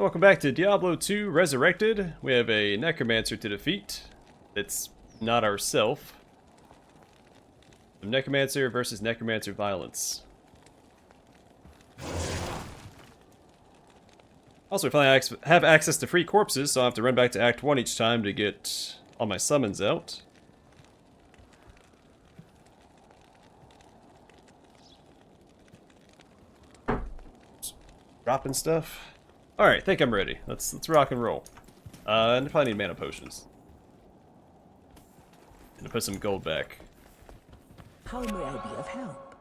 Welcome back to Diablo 2 Resurrected. We have a Necromancer to defeat. It's not ourself. Necromancer versus Necromancer violence. Also, we finally have access to free corpses, so I'll have to run back to Act 1 each time to get all my summons out. Dropping stuff. Alright, think I'm ready. Let's rock and roll. And I probably need mana potions. And to put some gold back. How may I be of help?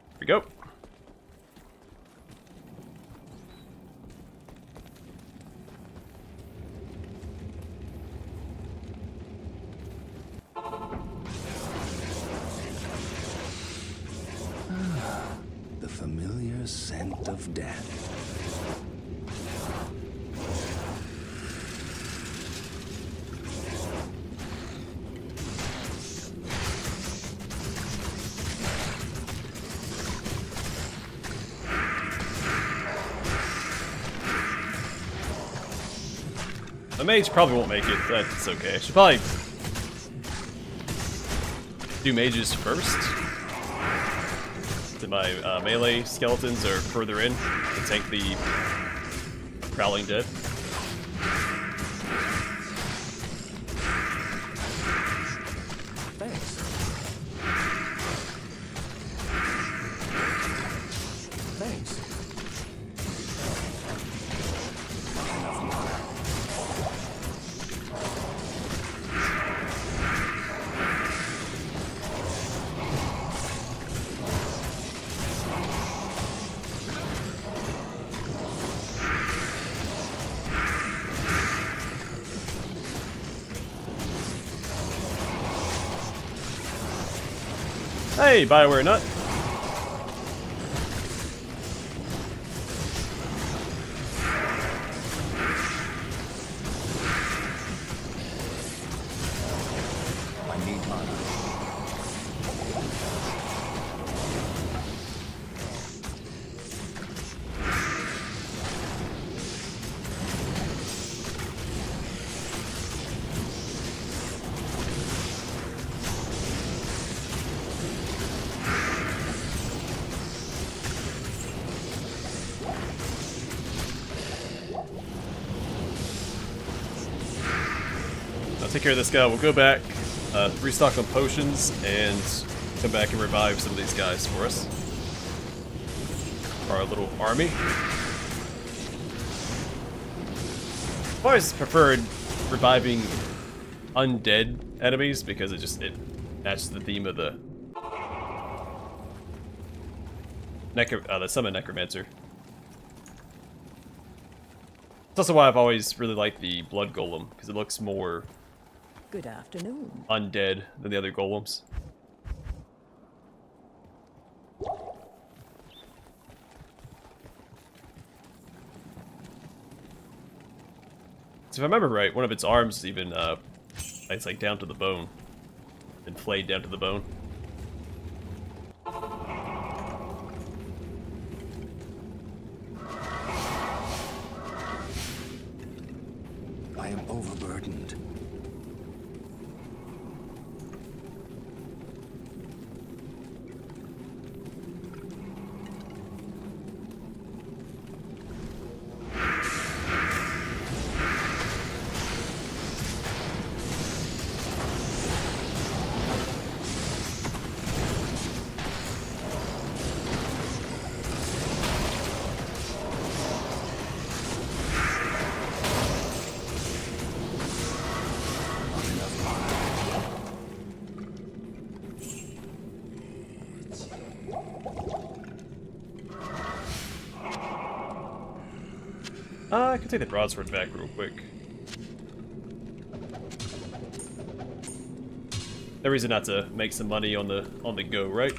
Here we go. The familiar scent of death. The mage probably won't make it, but it's okay. I should probably do mages first. So my melee skeletons are further in to tank the prowling dead. Thanks. Thanks. Hey, Bioware nut. I need mana. I'll take care of this guy. We'll go back, restock on potions, and come back and revive some of these guys for us. For our little army. I've always preferred reviving undead enemies because it matches the theme of the the summon Necromancer. It's also why I've always really liked the Blood Golem, because it looks more Good afternoon. undead than the other golems. So if I remember right, one of its arms even, it's like down to the bone. And flayed down to the bone. I am overburdened. I can take the broadsword back real quick. No reason not to make some money on the go, right?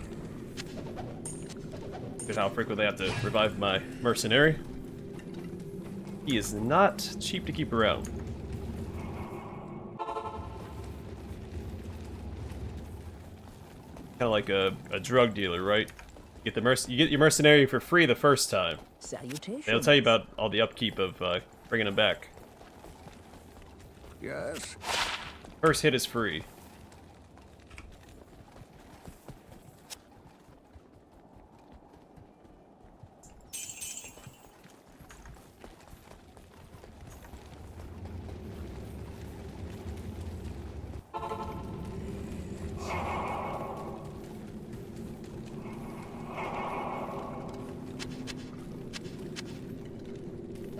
Because how frequently I have to revive my mercenary. He is not cheap to keep around. Kind of like a drug dealer, right? You get your mercenary for free the first time. Salutations. They'll tell you about all the upkeep of bringing them back. Yes. First hit is free.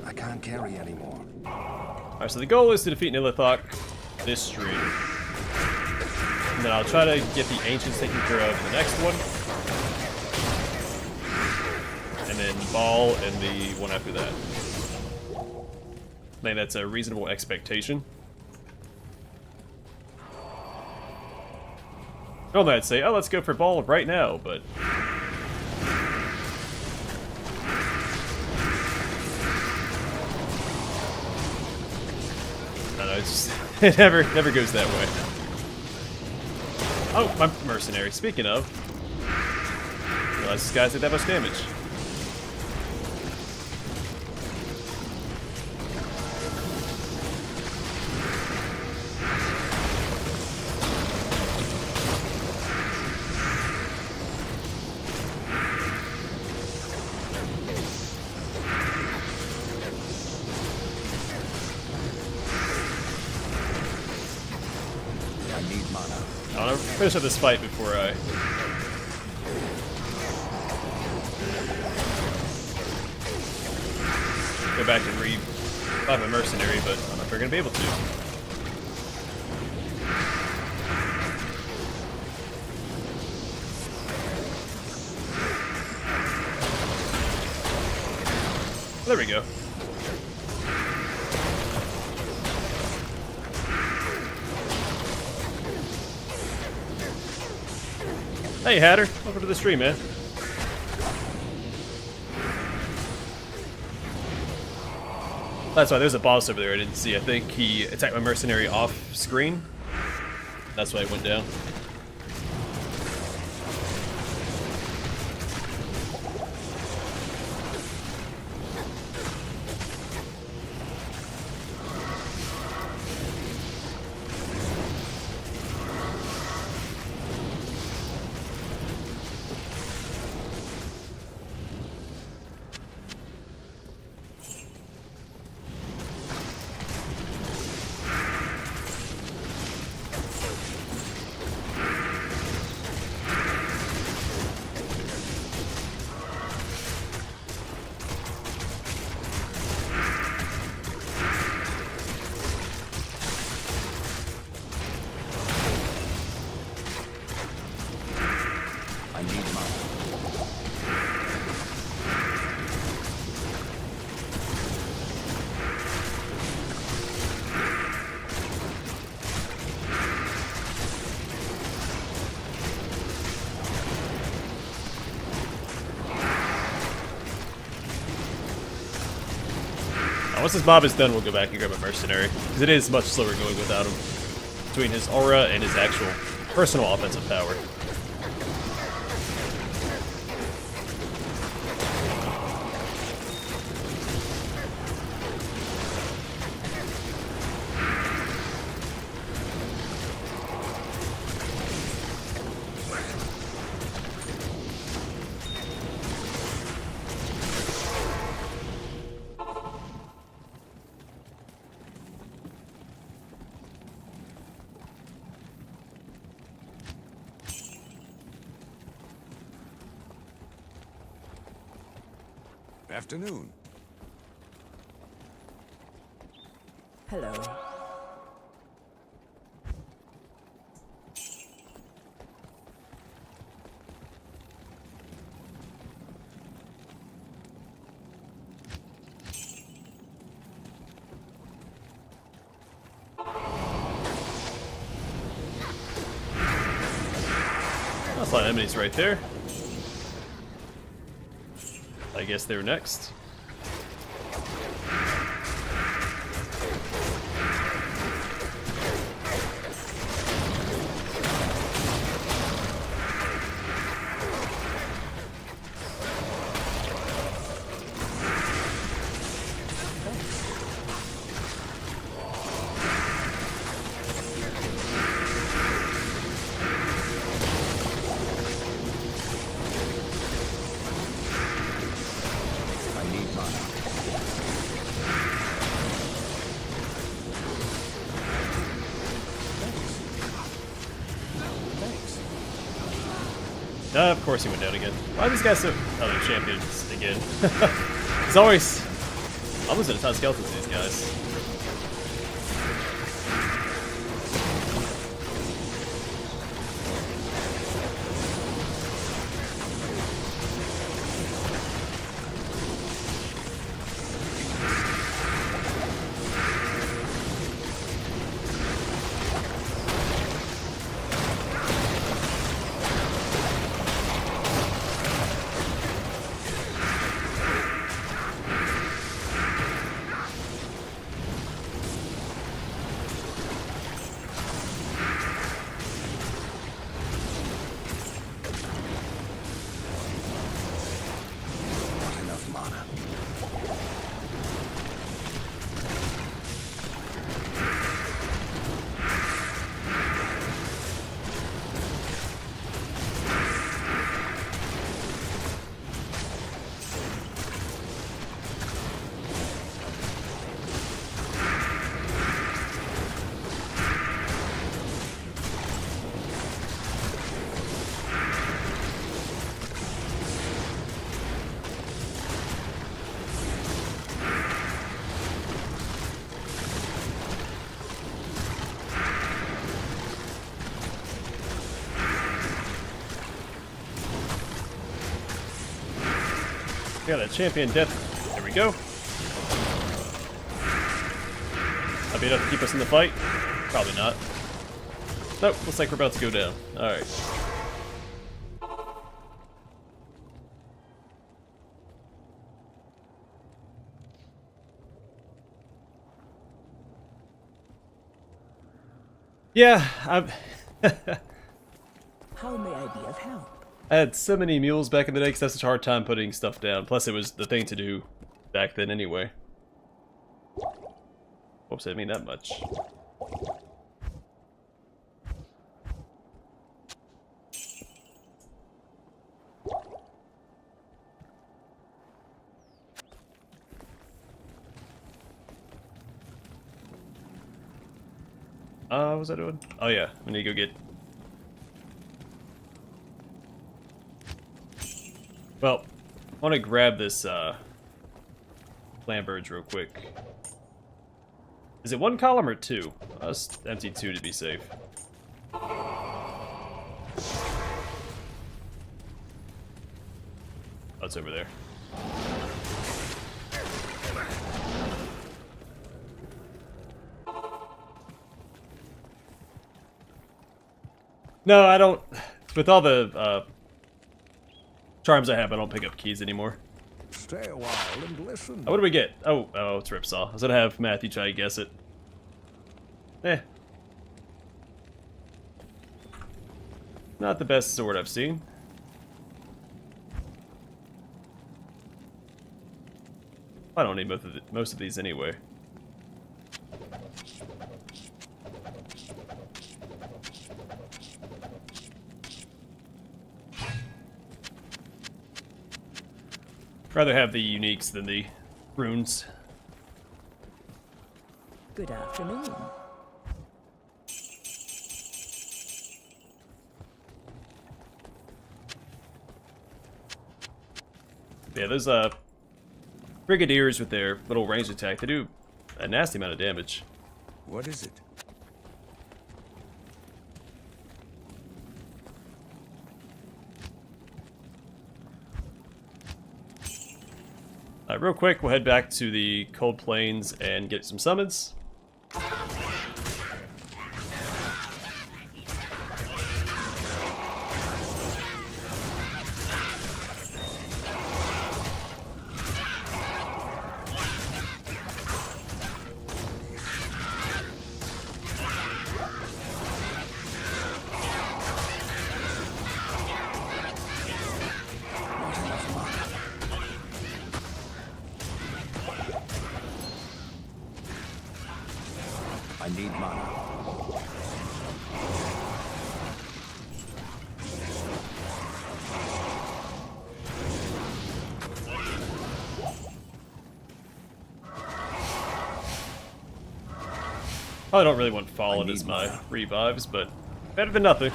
I can't carry anymore. Alright, so the goal is to defeat Nilithok this stream. And then I'll try to get the Ancients taken care of in the next one. And then Ball and the one after that. I think that's a reasonable expectation. Normally I'd say, oh, let's go for Ball right now, but... I don't know, it's just... it never goes that way. Oh, my mercenary. Speaking of... I realize this guy's did that much damage. I need mana. I want to finish up this fight before I... go back and revive my mercenary, but I don't know if we're going to be able to. There we go. Hey Hatter, welcome to the stream, man. That's why there's a boss over there I didn't see. I think he attacked my mercenary off screen. That's why it went down. I need mana. Once this mob is done, we'll go back and grab a mercenary, because it is much slower going without him. Between his aura and his actual personal offensive power. Afternoon. Hello. That's a lot of enemies right there. I guess they're next. Of course he went down again. Why are these guys so... Oh, they're champions again. It's always... I'm losing a ton of skeletons to these guys. Got a champion death. There we go. That'll be enough to keep us in the fight? Probably not. Nope, looks like we're about to go down. Alright. Yeah, How may I be of help? I had so many mules back in the day because I had such a hard time putting stuff down. Plus, it was the thing to do back then anyway. Whoops, I didn't mean that much. What was I doing? Oh yeah, we need to go get... Well, I want to grab this Lambirds real quick. Is it one column or two? Let's empty two to be safe. Oh, it's over there. No, I don't. With all the charms I have, I don't pick up keys anymore. Stay a while and listen. Oh, what do we get? Oh, it's Ripsaw. I was gonna have Matthew try to guess it. Not the best sword I've seen. I don't need most of these anyway. Rather have the uniques than the runes. Good afternoon. Yeah, those brigadiers with their little ranged attack, they do a nasty amount of damage. What is it? Real quick, we'll head back to the Cold Plains and get some summons. I need mana. I don't really want Fallen as my revives, but better than nothing.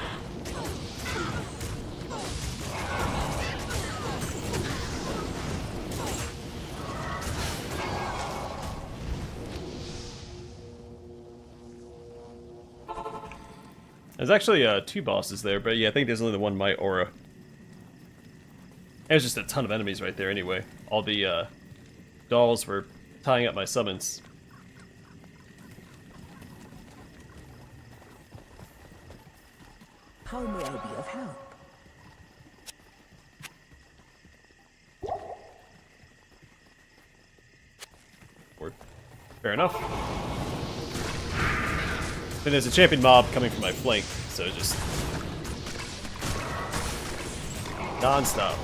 There's actually 2 bosses there, but yeah, I think there's only the one Might Aura. There's just a ton of enemies right there anyway. All the dolls were tying up my summons. How may I be of help? Fair enough. Then there's a champion mob coming from my flank, so just non-stop.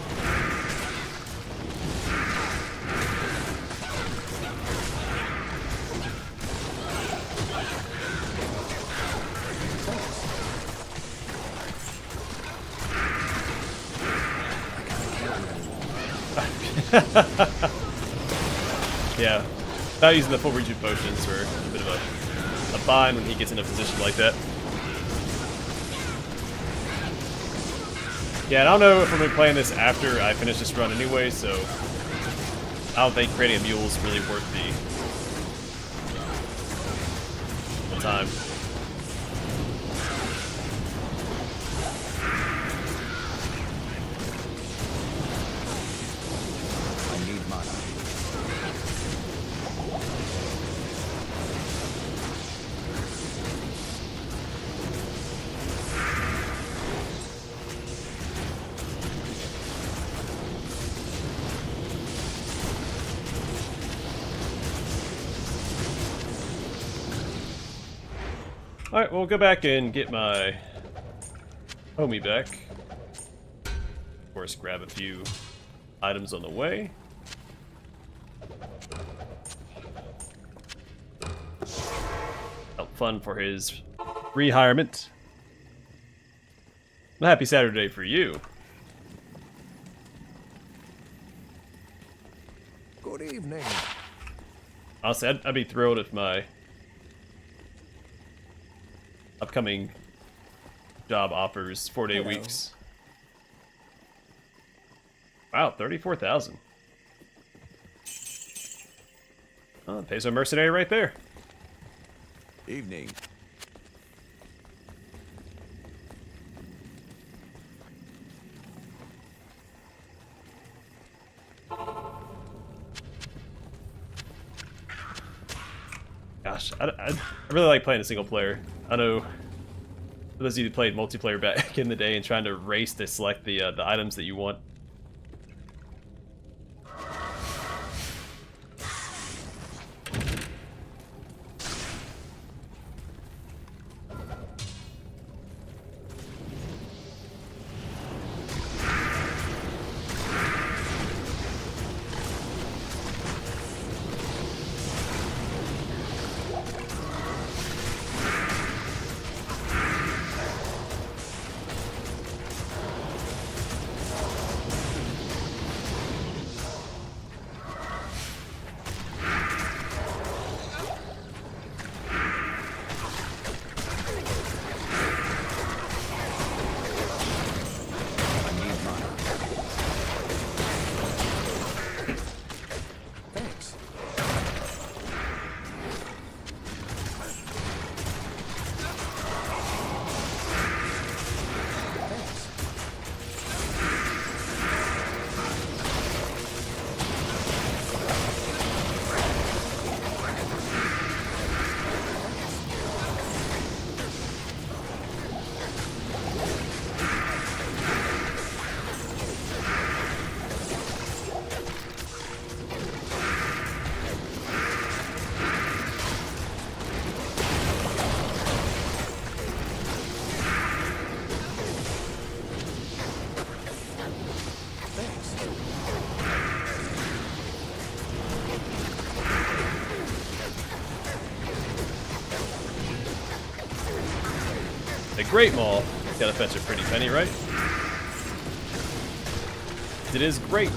Yeah, not using the full regen potions for a bit of a bind when he gets in a position like that. Yeah, and I don't know if I'm going to be playing this after I finish this run anyway, so I don't think creating a mule is really worth the time. I need mana. Alright, we'll go back and get my homie back. Of course, grab a few items on the way. Help fund for his rehirement. A happy Saturday for you. Good evening. Honestly, I'd be thrilled if my upcoming job offers 4-day Hello. weeks. Wow, 34,000. Oh, pays a mercenary right there. Evening. Gosh, I really like playing a single player. I know for those of you who played multiplayer back in the day and trying to race to select the items that you want. Thanks. The Great Maul, gotta fetch a pretty penny, right? It is great.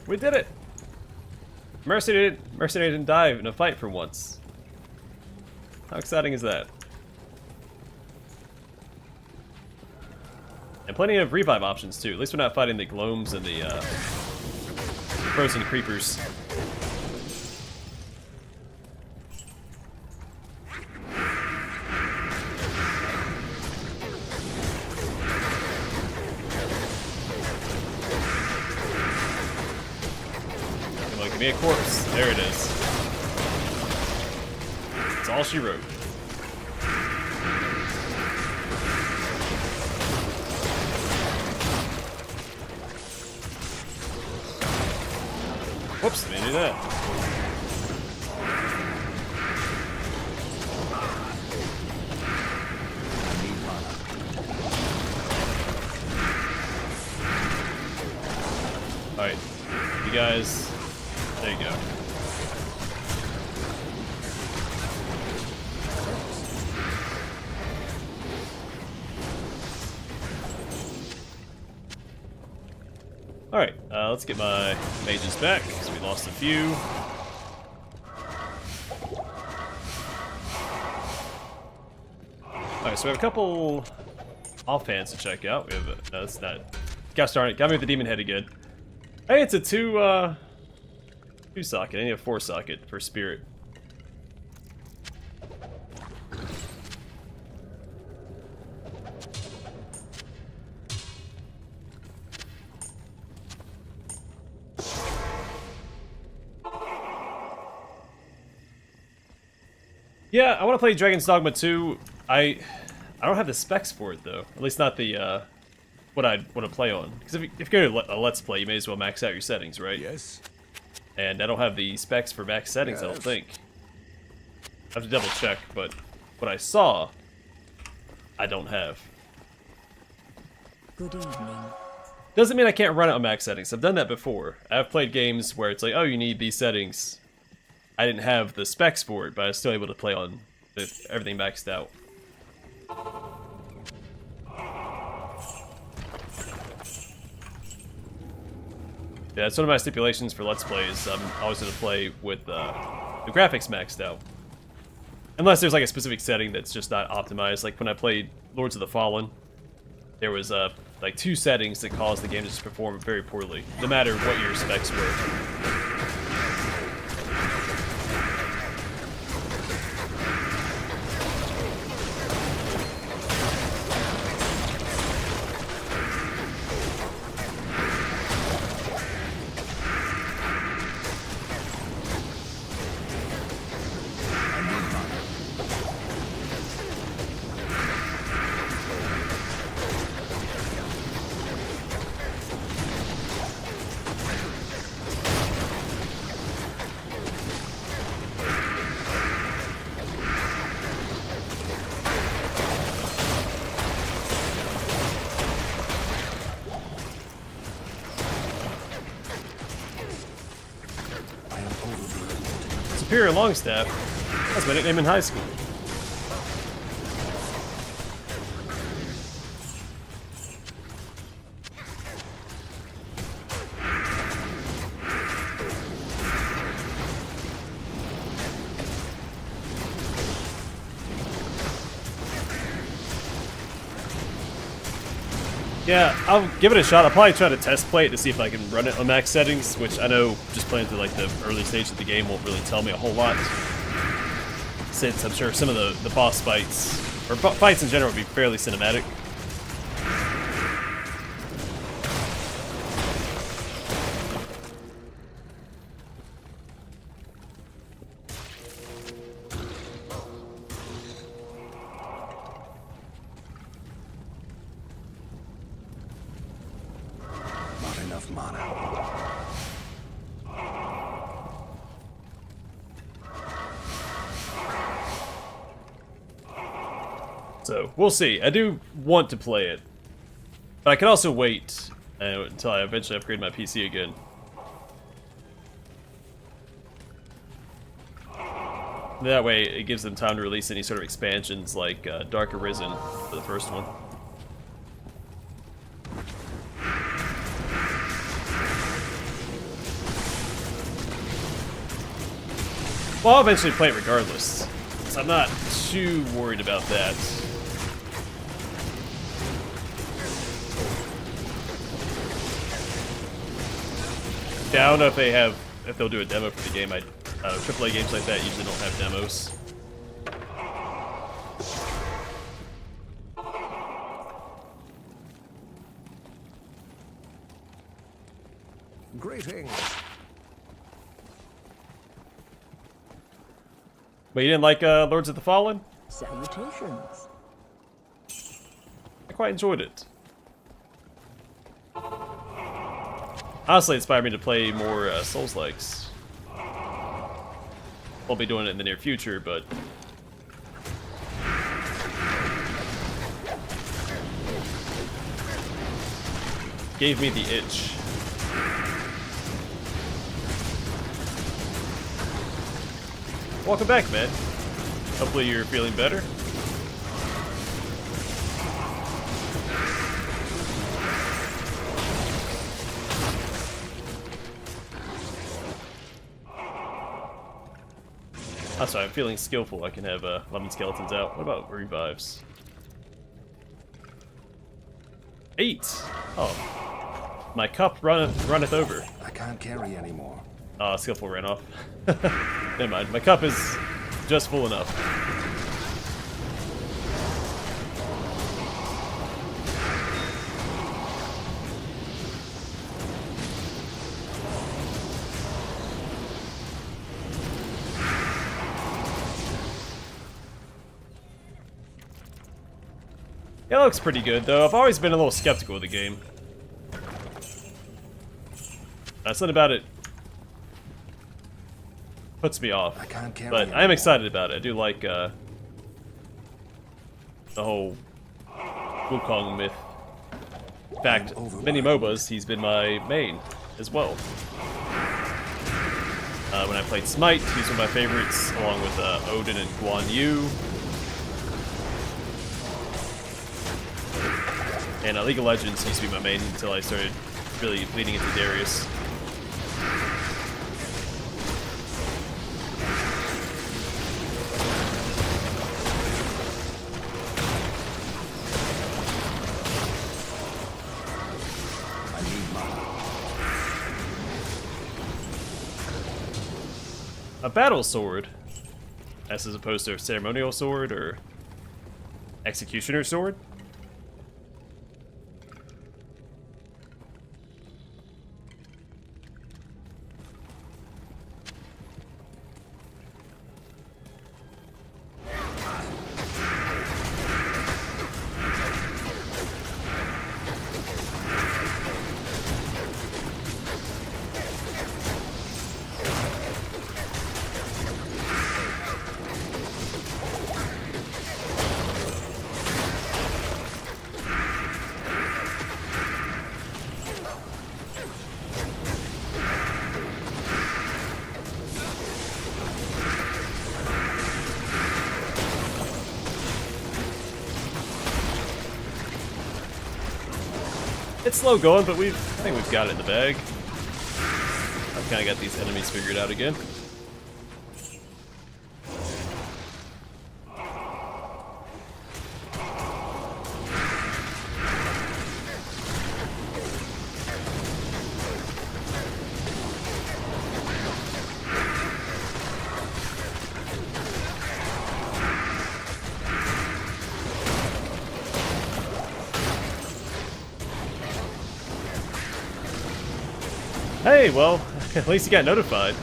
We did it! Mercenary didn't die in a fight for once. How exciting is that? And plenty of revive options too. At least we're not fighting the gloams and the frozen creepers. Come on, give me a corpse. There it is. That's all she wrote. Whoops, I didn't do that. I need mana. Alright, you guys, there you go. Alright, let's get my mages back, because we lost a few. Alright, so we have a couple offhands to check out. We have a, no, that's not, gosh darn it, got me with the demon head again. Hey, it's a two socket, I need a 4 socket for spirit. Yeah, I want to play Dragon's Dogma 2. I don't have the specs for it though. At least not the what I'd want to play on. Because if you go to a Let's Play, you may as well max out your settings, right? Yes. And I don't have the specs for max settings. I don't Yes. think. I have to double check, but what I saw, I don't have. Good evening. Doesn't mean I can't run it on max settings. I've done that before. I've played games where it's like, oh, you need these settings. I didn't have the specs for it, but I was still able to play on with everything maxed out. Yeah, that's one of my stipulations for Let's Plays. I'm always going to play with the graphics maxed out. Unless there's like a specific setting that's just not optimized. Like when I played Lords of the Fallen, there was like 2 settings that caused the game to just perform very poorly, no matter what your specs were. Superior Longstaff? That's my nickname in high school. Yeah, I'll give it a shot. I'll probably try to test play it to see if I can run it on max settings, which I know just playing through like the early stage of the game won't really tell me a whole lot. Since I'm sure some of the boss fights, or fights in general, will be fairly cinematic. Not enough mana. So, we'll see. I do want to play it. But I can also wait until I eventually upgrade my PC again. That way, it gives them time to release any sort of expansions like Dark Arisen for the first one. Well, I'll eventually play it regardless, so I'm not too worried about that. Yeah, I don't know if they'll do a demo for the game. AAA games like that usually don't have demos. Greetings. But you didn't like Lords of the Fallen? Salutations. I quite enjoyed it. Honestly, it inspired me to play more Souls-likes. Won't be doing it in the near future, but... gave me the itch. Welcome back, man. Hopefully you're feeling better. That's right, I'm feeling skillful. I can have lemon skeletons out. What about revives? 8! Oh. My cup runneth over. I can't carry anymore. Skillful ran off. Never mind, my cup is just full enough. It looks pretty good, though. I've always been a little skeptical of the game. Something about it puts me off, but I am excited about it. I do like the whole Wukong myth. In fact, many MOBAs, he's been my main as well. When I played Smite, he's one of my favorites, along with Odin and Guan Yu. And League of Legends used to be my main until I started really leaning into Darius. I need mana. A battle sword, as opposed to a ceremonial sword or executioner sword. It's slow going, but I think we've got it in the bag. I've kind of got these enemies figured out again. Hey, well, at least you got notified.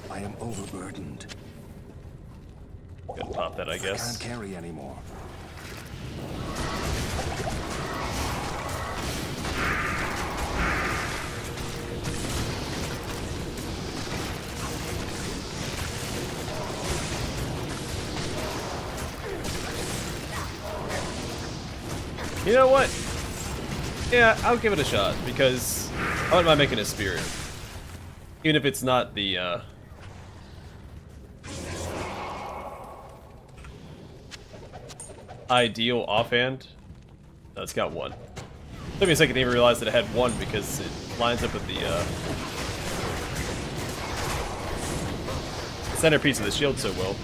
I am overburdened. Gotta pop that, I I guess. can't carry anymore. You know what? Yeah, I'll give it a shot, because I wouldn't mind making a spirit. Even if it's not the, ideal offhand. No, it's got one. Took me a second to even realize that it had one because it lines up with the centerpiece of the shield so well.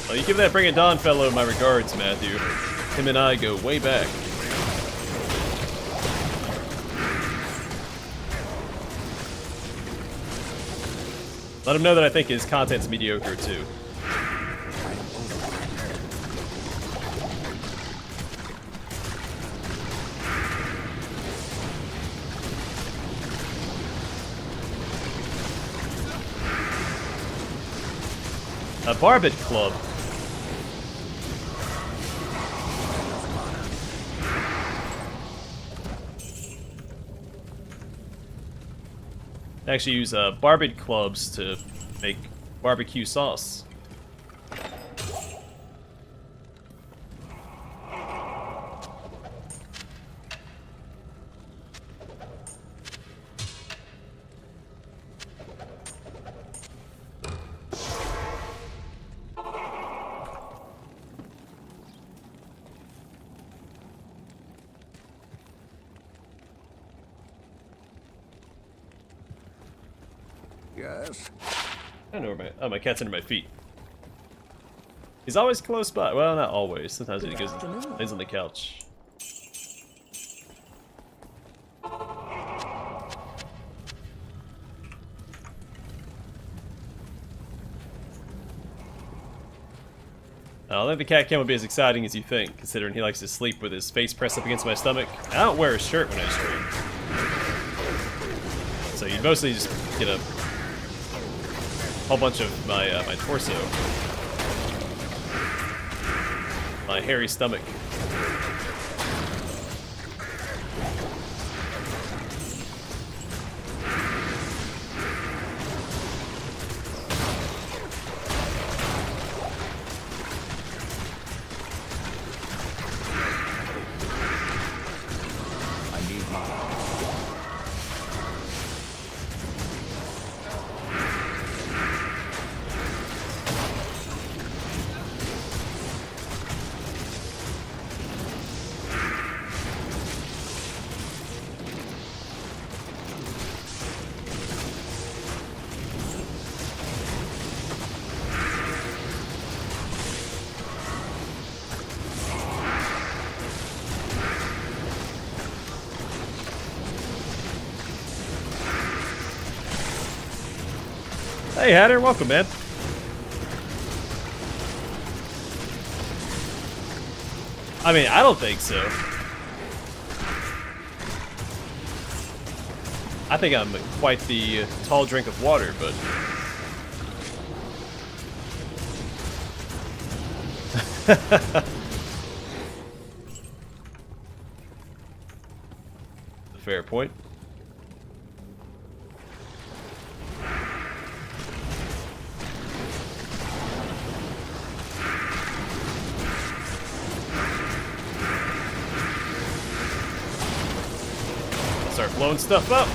Well, you give that Bring It Dawn fellow my regards, Matthew. Him and I go way back. Let him know that I think his content's mediocre, too. A Barbed Club. Actually use barbed clubs to make barbecue sauce. Yes. I don't know where my cat's under my feet. He's always close by. Well, not always. Sometimes he goes lays on the couch. I don't think the cat cam will be as exciting as you think, considering he likes to sleep with his face pressed up against my stomach. I don't wear a shirt when I stream. So you mostly just get a whole bunch of my my torso, my hairy stomach. I need mana. Hey Hatter, welcome man. I mean, I don't think so. I think I'm quite the tall drink of water, but... A fair point. Start blowing stuff up.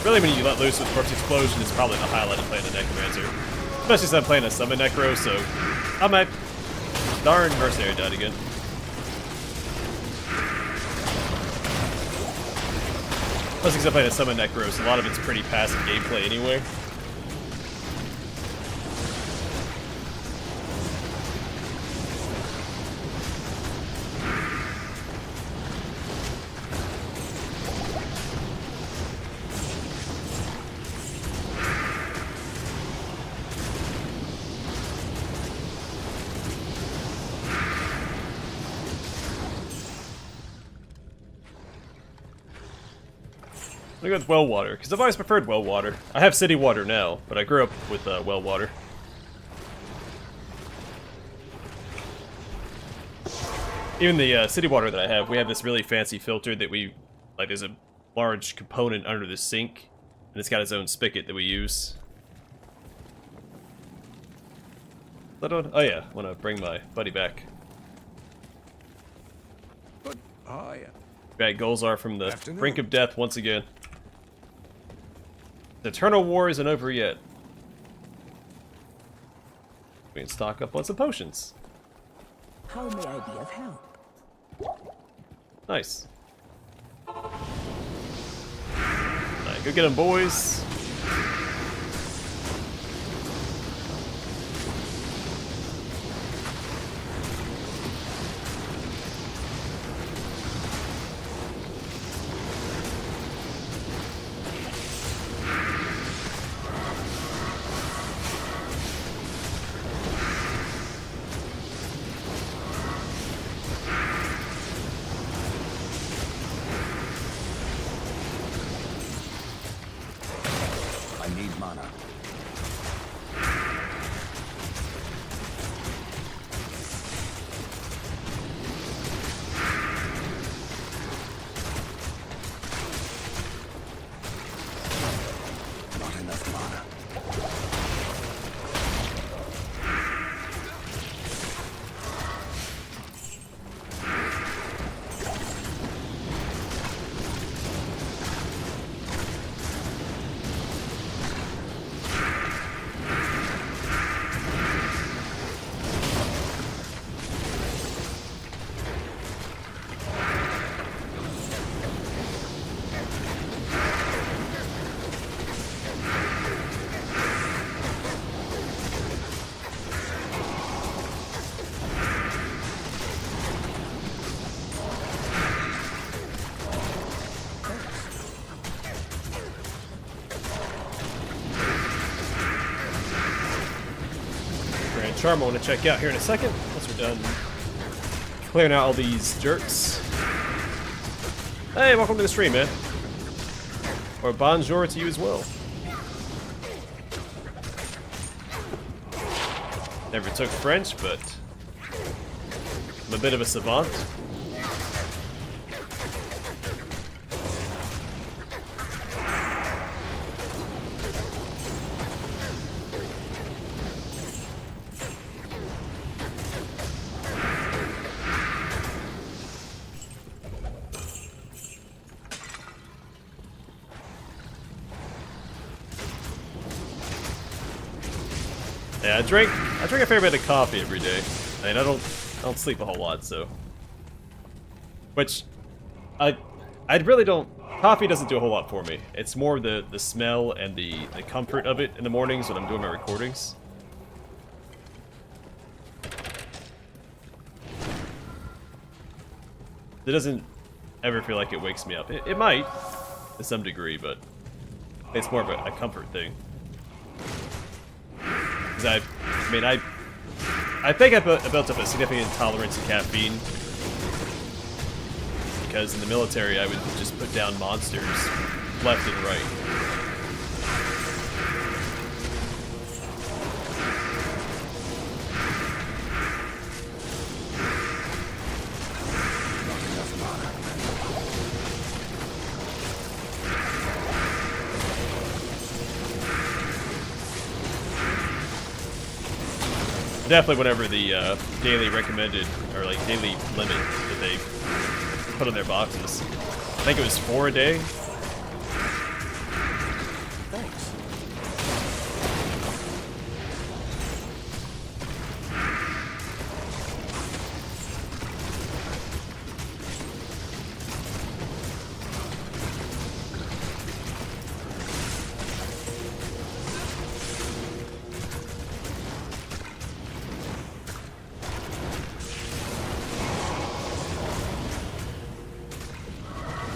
Really, when you let loose with Corpse Explosion, it's probably the highlight of playing a Necromancer. Especially since I'm playing a Summon Necro, so... Oh, my darn Mercenary died again. Plus, because I'm playing a Summon Necro, so a lot of it's pretty passive gameplay anyway. I'm gonna go with well water, because I've always preferred well water. I have city water now, but I grew up with well water. Even the city water that I have, we have this really fancy filter that we, like there's a large component under the sink, and it's got its own spigot that we use. Oh yeah, I want to bring my buddy back. But I... Bad goals are from the Afternoon. brink of death once again. The eternal war isn't over yet. We can stock up on some potions. How may I be of help? Nice. Alright, go get them, boys. I need mana. Not enough mana. Grand Charm I want to check out here in a second, once we're done clearing out all these jerks. Hey, welcome to the stream, man. Or bonjour to you as well. Never took French, but I'm a bit of a savant. Yeah, I drink a fair bit of coffee every day. I mean, I don't sleep a whole lot, so. Which, I really don't. Coffee doesn't do a whole lot for me. It's more the smell and the comfort of it in the mornings when I'm doing my recordings. It doesn't ever feel like it wakes me up. It might, to some degree, but it's more of a comfort thing. Because I think I built up a significant tolerance to caffeine. Because in the military, I would just put down monsters left and right. Definitely whatever the daily recommended, or like daily limit that they put on their boxes. I think it was 4 a day. Thanks.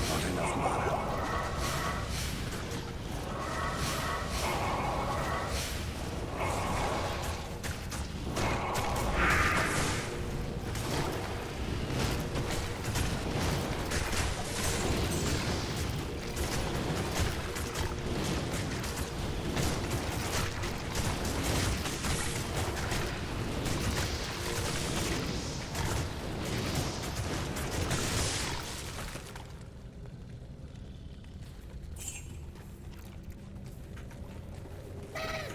Not enough mana.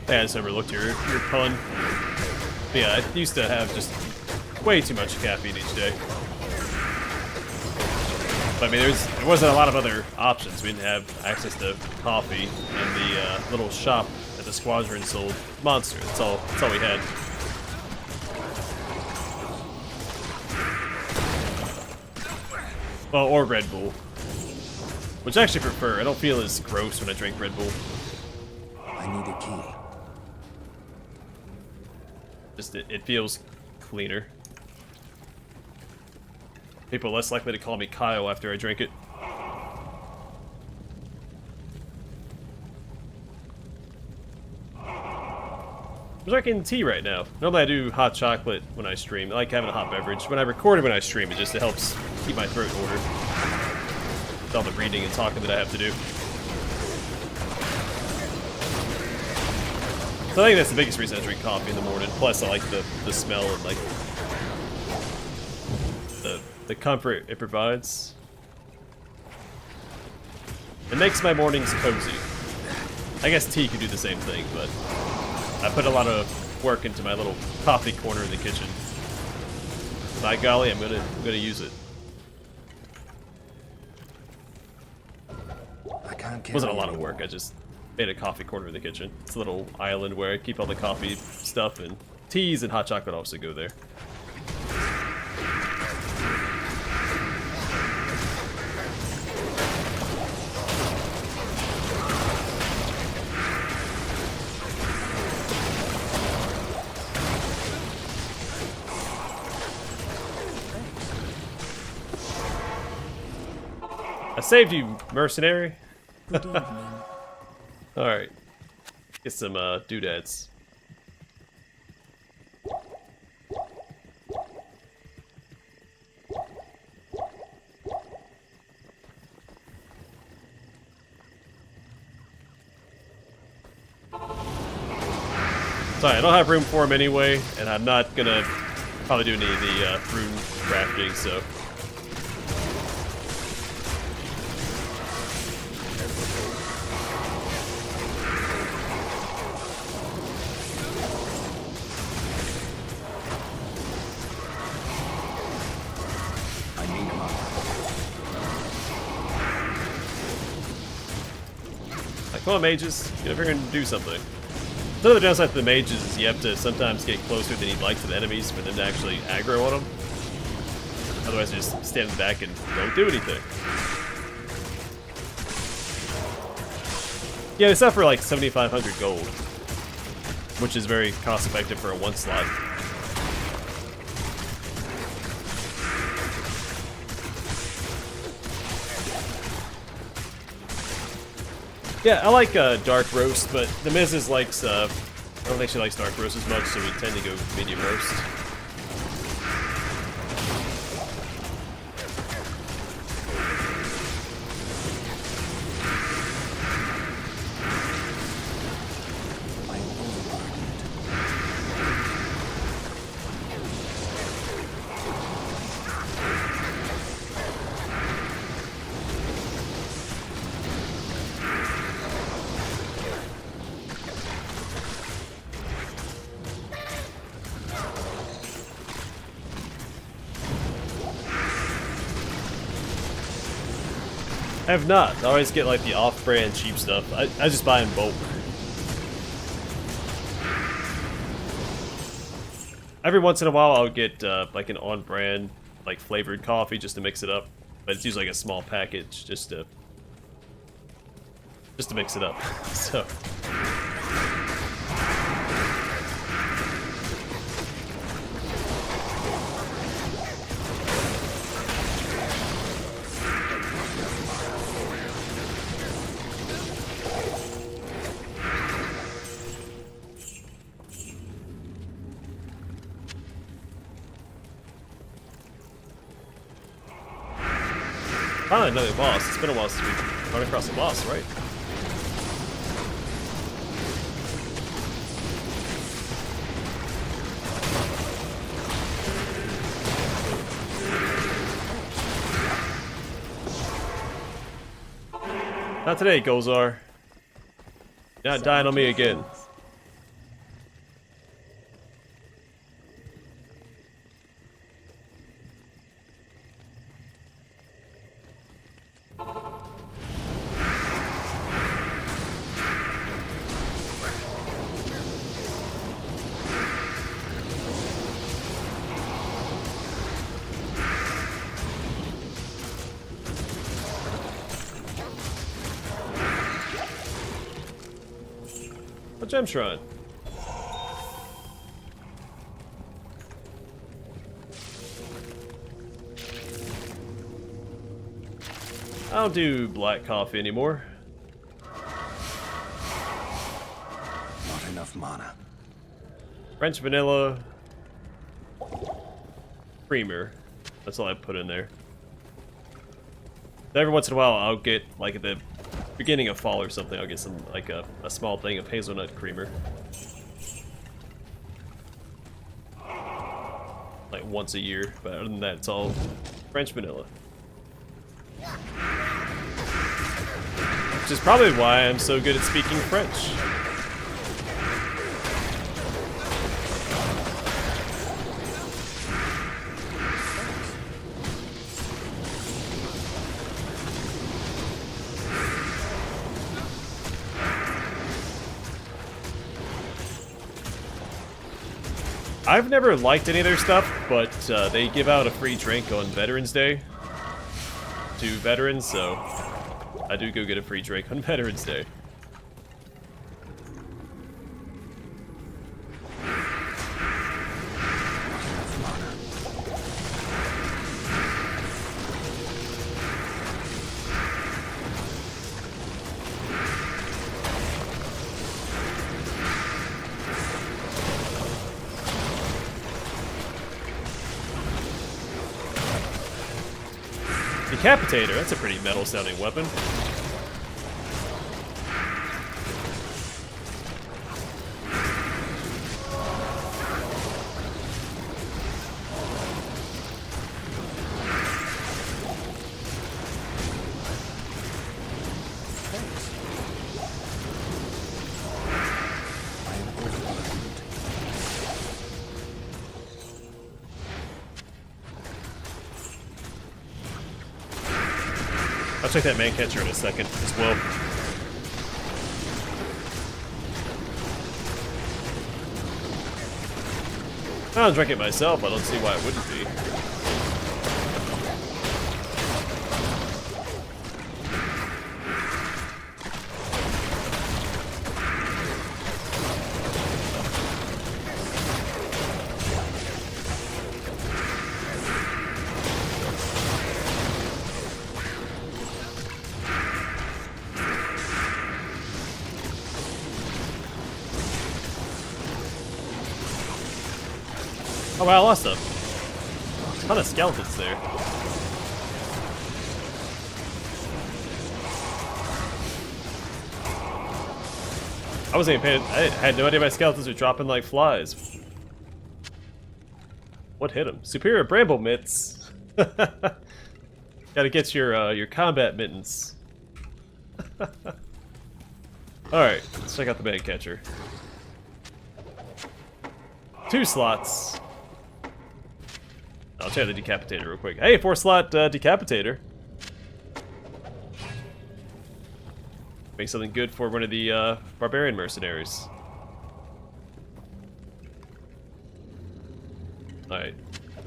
Yeah, I just overlooked your pun. But yeah, I used to have just way too much caffeine each day. But I mean, there wasn't a lot of other options. We didn't have access to coffee, and the little shop at the Squadron sold Monster. That's all we had. Well, or Red Bull. Which I actually prefer. I don't feel as gross when I drink Red Bull. I need a key. Just, it feels cleaner. People are less likely to call me Kyle after I drink it. I'm drinking tea right now. Normally I do hot chocolate when I stream. I like having a hot beverage. When I record it when I stream, it helps keep my throat in order. With all the reading and talking that I have to do. So I think that's the biggest reason I drink coffee in the morning. Plus I like the smell and like the comfort it provides. It makes my mornings cozy. I guess tea could do the same thing, but I put a lot of work into my little coffee corner in the kitchen. By golly, I'm gonna use it. I can't It wasn't a carry lot of anymore. work. I just made a coffee corner in the kitchen. It's a little island where I keep all the coffee stuff, and teas and hot chocolate also go there. I saved you, mercenary. Good evening. Alright. Get some doodads. Sorry, I don't have room for them anyway, and I'm not gonna probably do any of the rune crafting, so. I need mana. Like, come on, mages, get over here and do something. The other downside to the mages is you have to sometimes get closer than you'd like to the enemies for them to actually aggro on them. Otherwise, you just stand in the back and don't do anything. Yeah, they sell for like 7,500 gold, which is very cost effective for a 1 slot. Yeah, I like dark roast, but the Mrs. likes, I don't think she likes dark roast as much, so we tend to go medium roast. I'm overburdened. I have not. I always get like the off-brand cheap stuff. I just buy in bulk. Every once in a while I'll get like an on-brand, like flavored coffee just to mix it up. But it's usually like a small package just to mix it up. So finally another boss. It's been a while since we've run across a boss, right? Not today, Gozar. You're not dying on me again. gem shrine. I don't do black coffee anymore. Not enough mana. French vanilla creamer. That's all I put in there. Every once in a while, I'll get, like at the beginning of fall or something, I'll get some, like a small thing of hazelnut creamer. Like once a year, but other than that, it's all French vanilla. Which is probably why I'm so good at speaking French. I've never liked any of their stuff, but they give out a free drink on Veterans Day to veterans, so I do go get a free drink on Veterans Day. Decapitator, that's a pretty metal sounding weapon. I am overburdened. I'll check that man catcher in a second as well. I don't drink it myself, I don't see why it wouldn't be. Oh wow, I lost a ton of skeletons there. I wasn't even paying. I had no idea my skeletons were dropping like flies. What hit him? Superior bramble mitts. Gotta get your combat mittens. All right, let's check out the man catcher. 2 slots. I'll check the decapitator real quick. Hey, 4-slot decapitator. Make something good for one of the barbarian mercenaries. Alright.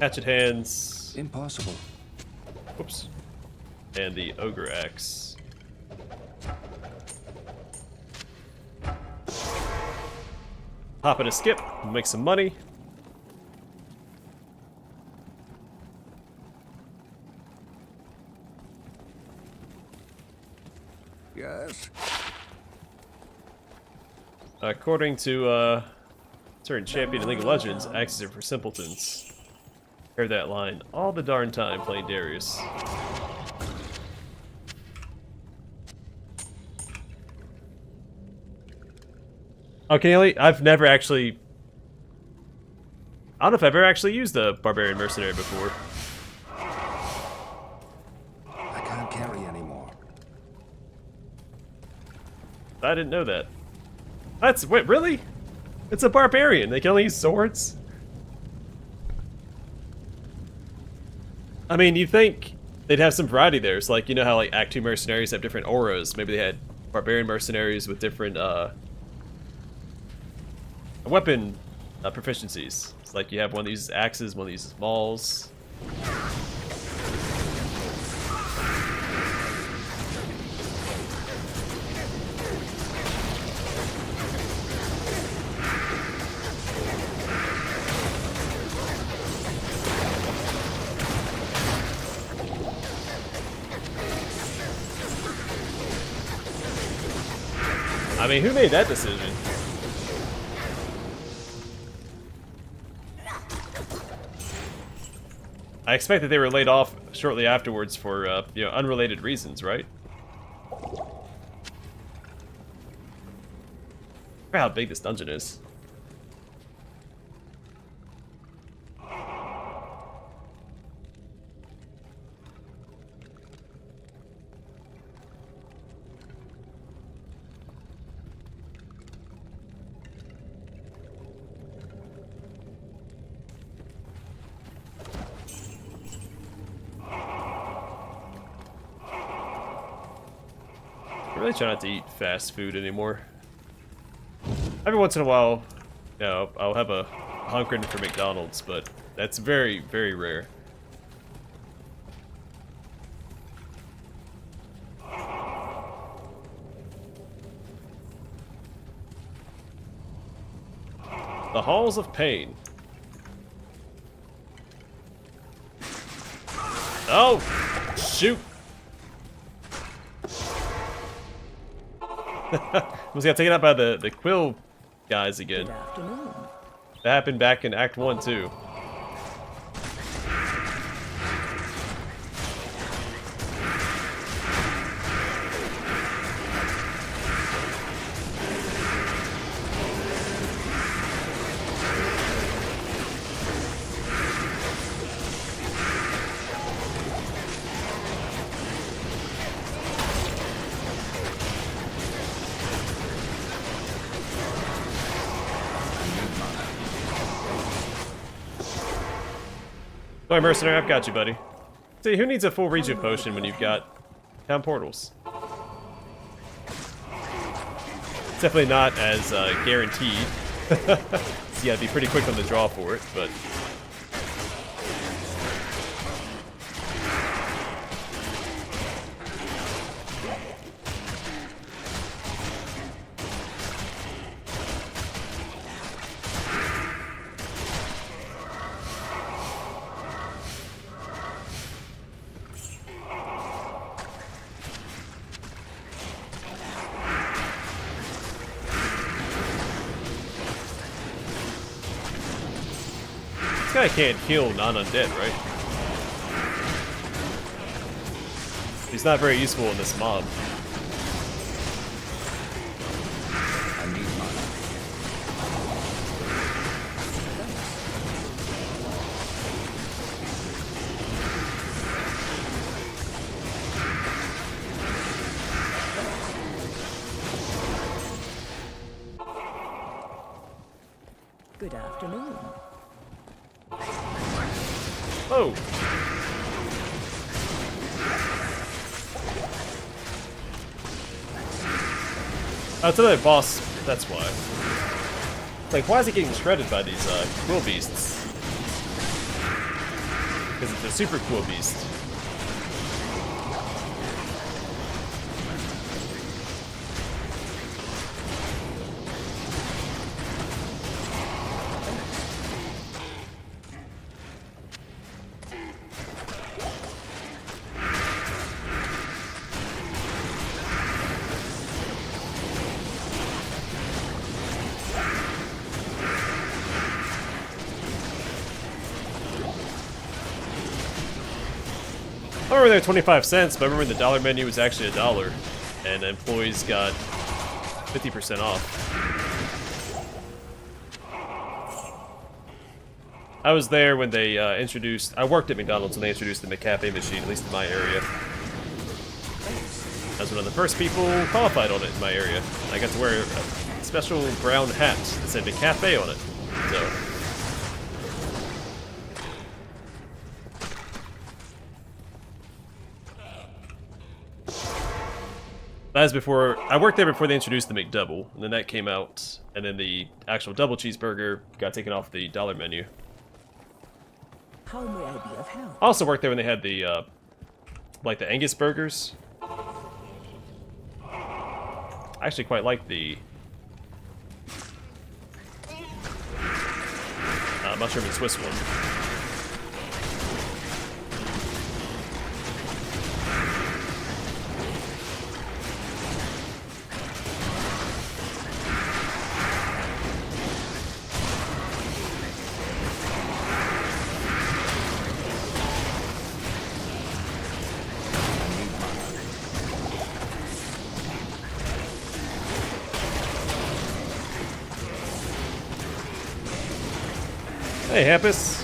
Hatchet hands. Impossible. Whoops. And the ogre axe. Hop in a skip, make some money. Yes. According to certain champion in League of Legends, axes are for simpletons. Heard that line all the darn time playing Darius. Okay, I've never actually... I don't know if I've ever actually used a barbarian mercenary before. I can't carry anymore. I didn't know that. That's... Wait, really? It's a barbarian. They can only use swords? I mean, you'd think they'd have some variety there. It's like, you know how like Act 2 mercenaries have different auras. Maybe they had barbarian mercenaries with different weapon proficiencies. It's like you have one that uses axes, one that uses mauls. I mean, who made that decision? I expect that they were laid off shortly afterwards for, you know, unrelated reasons, right? I forgot how big this dungeon is. I really try not to eat fast food anymore. Every once in a while, you know, I'll have a hunkering for McDonald's, but that's very, very rare. The Halls of Pain. Oh! Shoot! Almost got taken out by the Quill guys again. Good afternoon. That happened back in Act 1 too. Sorry, Mercenary, I've got you, buddy. See, who needs a full regen potion when you've got town portals? It's definitely not as guaranteed. So you gotta be pretty quick on the draw for it, but... This guy can't heal non-undead, right? He's not very useful in this mob. I need mana. Good afternoon. Oh! Oh, it's another boss, that's why. Like, why is it getting shredded by these Quill Beasts? Because it's a super Quill Beast. I remember they were 25 cents, but I remember the dollar menu was actually $1, and employees got 50% off. I was there when they introduced... I worked at McDonald's when they introduced the McCafe machine, at least in my area. I was one of the first people qualified on it in my area. I got to wear a special brown hat that said McCafe on it. So... that was before, I worked there before they introduced the McDouble, and then that came out, and then the actual double cheeseburger got taken off the dollar menu. How may I be of help? I also worked there when they had the, like the Angus burgers. I actually quite like the mushroom and Swiss one. Hey, Hampus.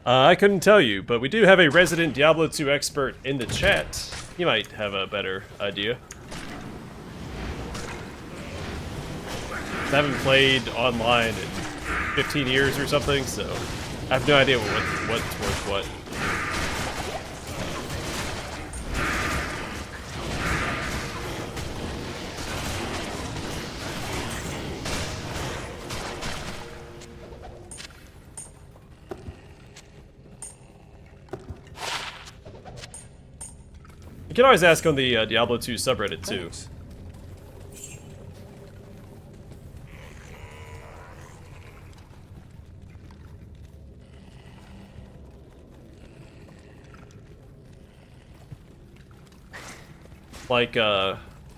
I couldn't tell you, but we do have a resident Diablo 2 expert in the chat. He might have a better idea. I haven't played online in 15 years or something, so I have no idea what's worth what. You can always ask on the Diablo 2 subreddit too. Thanks. Like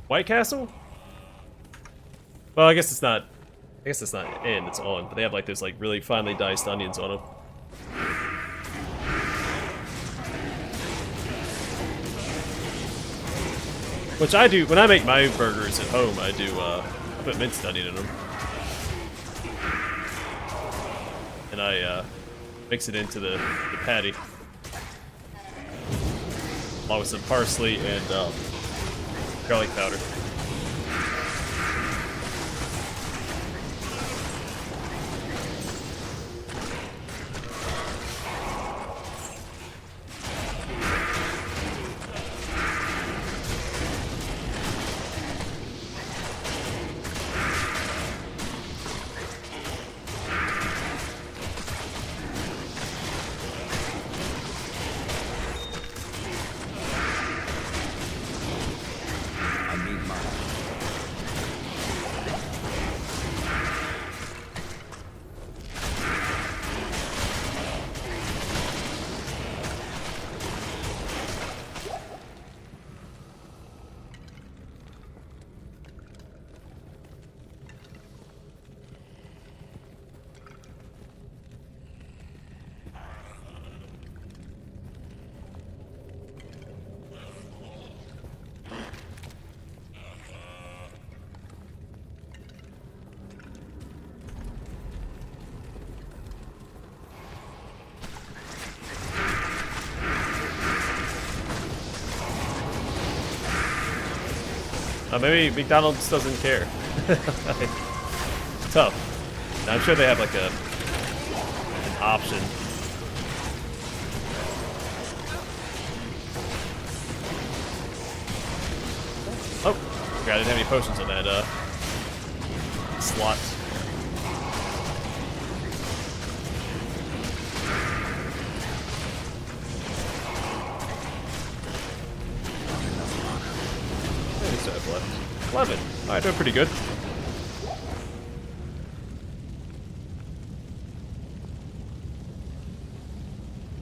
White Castle? Well, I guess it's not. I guess it's not in. It's on. But they have like those like really finely diced onions on them. Which I do when I make my burgers at home. I do I put minced onion in them, and I mix it into the patty, along with some parsley and garlic powder. I need mana. Maybe McDonald's doesn't care. Tough. Now, I'm sure they have like an option. Oh, forgot I didn't have any potions on that slot. What do I have left? 11. Alright, doing pretty good.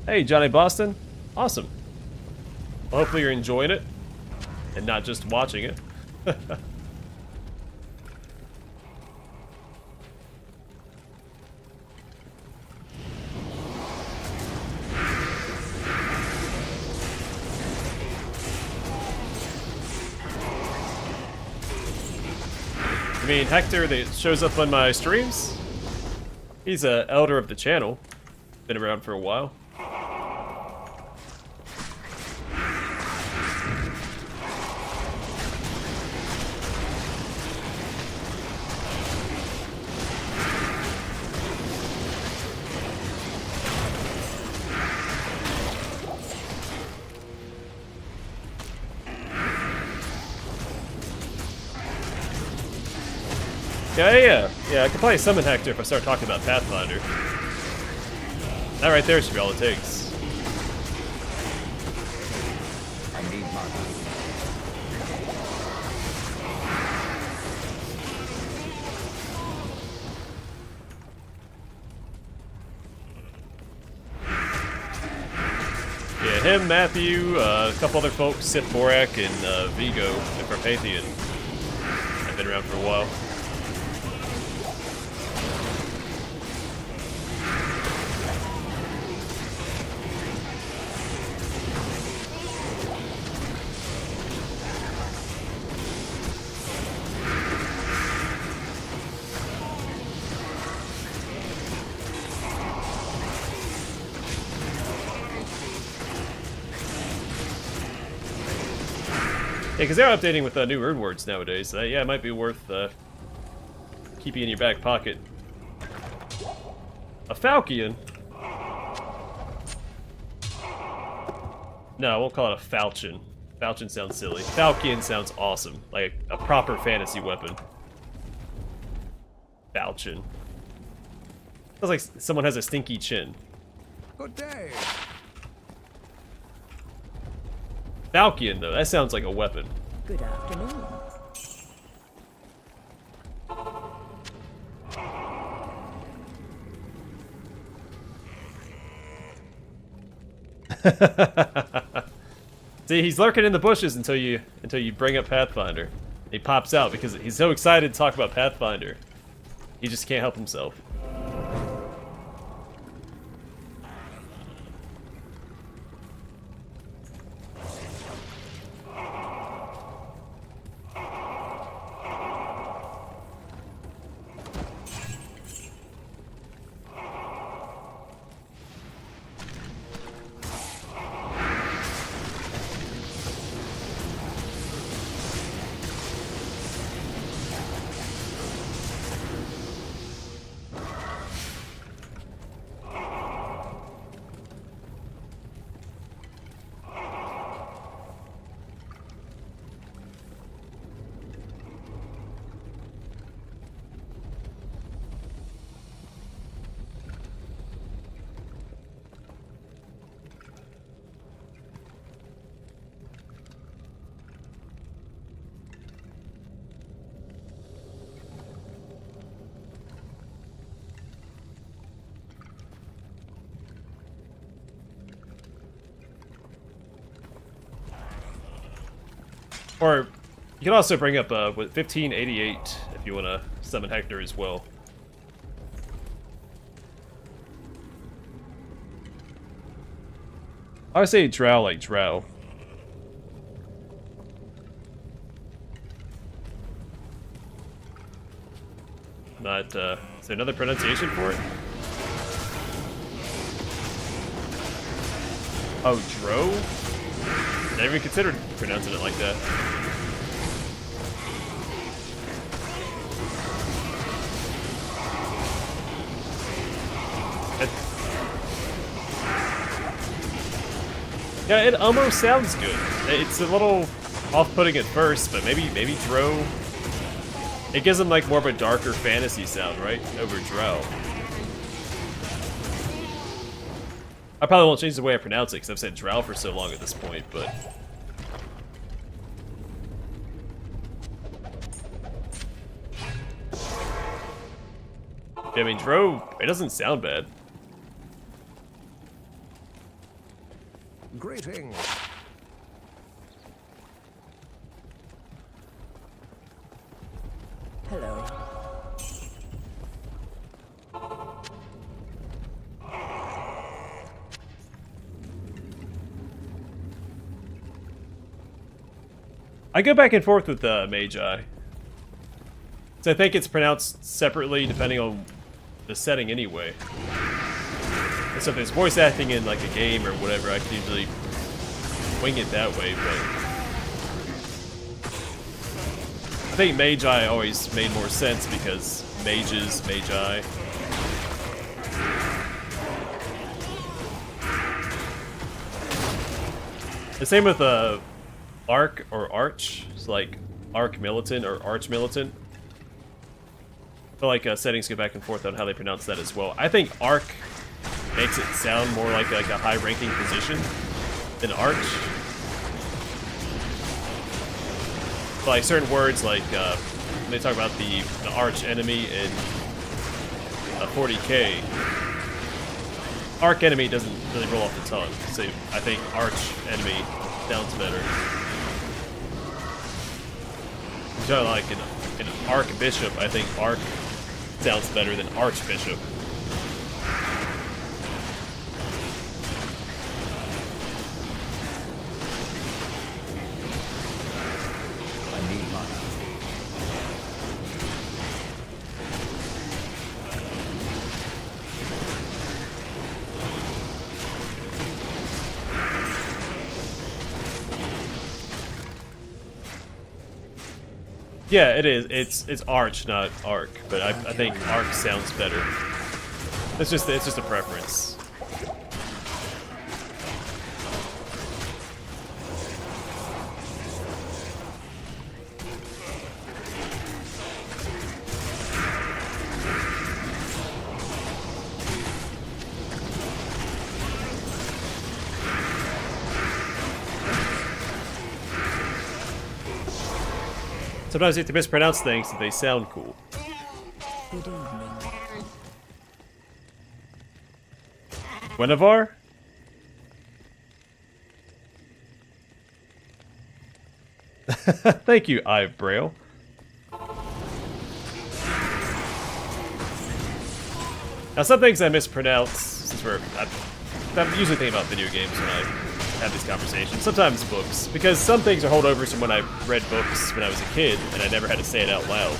Hey, Johnny Boston. Awesome. Well, hopefully you're enjoying it and not just watching it. I mean, Hector that shows up on my streams, he's a elder of the channel. Been around for a while. Yeah, I could probably summon Hector if I start talking about Pathfinder. That right there should be all it takes. I need mana. Yeah, him, Matthew, a couple other folks, Sith Borak, and Vigo, and Carpathian. I've been around for a while. Yeah, because they're updating with new rune words nowadays. So yeah, it might be worth keeping in your back pocket. A Falchion? No, I won't call it a Falchion. Falchion sounds silly. Falchion sounds awesome. Like a proper fantasy weapon. Falchion. Sounds like someone has a stinky chin. Good day. Falchion, though, that sounds like a weapon. Good afternoon. See, he's lurking in the bushes until you bring up Pathfinder. He pops out because he's so excited to talk about Pathfinder. He just can't help himself. Or you can also bring up 1588 if you want to summon Hector as well. I would say drow like drow. Not, is there another pronunciation for it? Oh, dro? Never even considered pronouncing it like that. Yeah, it almost sounds good. It's a little off-putting at first, but maybe Dro. It gives them like more of a darker fantasy sound, right? Over Drow. I probably won't change the way I pronounce it because I've said Drow for so long at this point, but. Yeah, I mean, Dro, it doesn't sound bad. Greetings. Hello. I go back and forth with Magi. So I think it's pronounced separately depending on the setting anyway. And so if there's voice acting in like a game or whatever, I can usually wing it that way, but I think Magi always made more sense because mages, Magi. The same with Arc or Arch. It's like Arc Militant or Arch Militant. I feel like settings go back and forth on how they pronounce that as well. I think Arc makes it sound more like a high-ranking position than Arch. But like certain words, like when they talk about the arch enemy in 40k, arc enemy doesn't really roll off the tongue, so I think arch enemy sounds better. So like an archbishop, I think arc sounds better than archbishop. I need mana. Yeah, it is. It's arch, not arc, but I think arc sounds better. It's just a preference. Sometimes you have to mispronounce things so they sound cool. Good evening. Guinevere? Thank you, Ive Braille. Now, some things I mispronounce, since I'm usually thinking about video games when I have these conversations. Sometimes books, because some things are holdovers from when I read books when I was a kid, and I never had to say it out loud.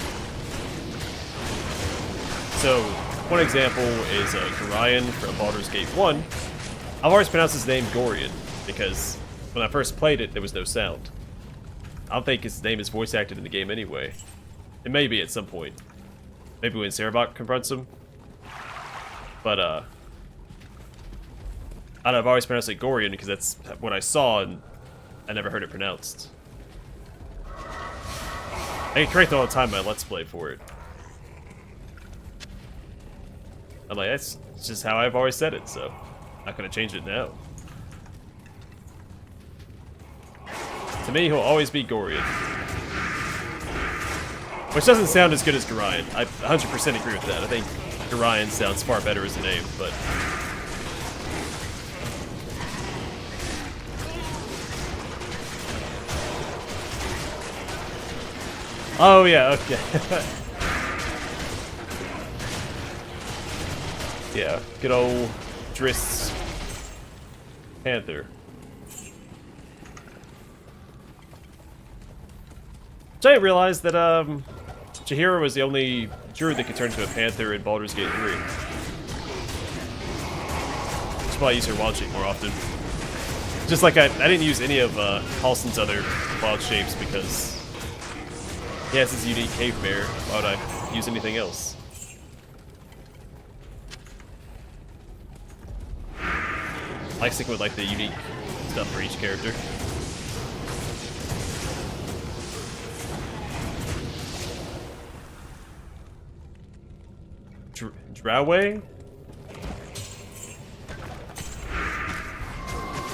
So, one example is Gorion from Baldur's Gate 1. I've always pronounced his name Gorion, because when I first played it, there was no sound. I don't think his name is voice acted in the game anyway. It may be at some point. Maybe when Sarabok confronts him. But, I've always pronounced it Gorion because that's what I saw and I never heard it pronounced. I get correct all the time my Let's Play for it. I'm like, that's just how I've always said it, so I'm not gonna change it now. To me, he'll always be Gorion. Which doesn't sound as good as Gorion. I 100% agree with that. I think Gorion sounds far better as a name, but... Oh, yeah, okay. Yeah, good old Driss Panther. I didn't realize that, Chihiro was the only druid that could turn into a panther in Baldur's Gate 3. Should probably use her wild shape more often. Just like I didn't use any of Halston's other wild shapes because he has his unique cave bear. Why would I use anything else? I like sticking with like the unique stuff for each character. Drowway?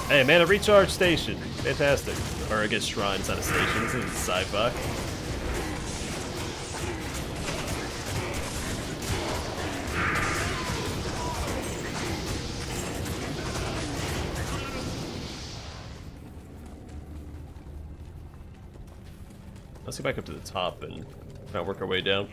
Hey man, a recharge station. Fantastic. Or I guess shrine's not a station, this is sci-fi. Let's go back up to the top and try to work our way down.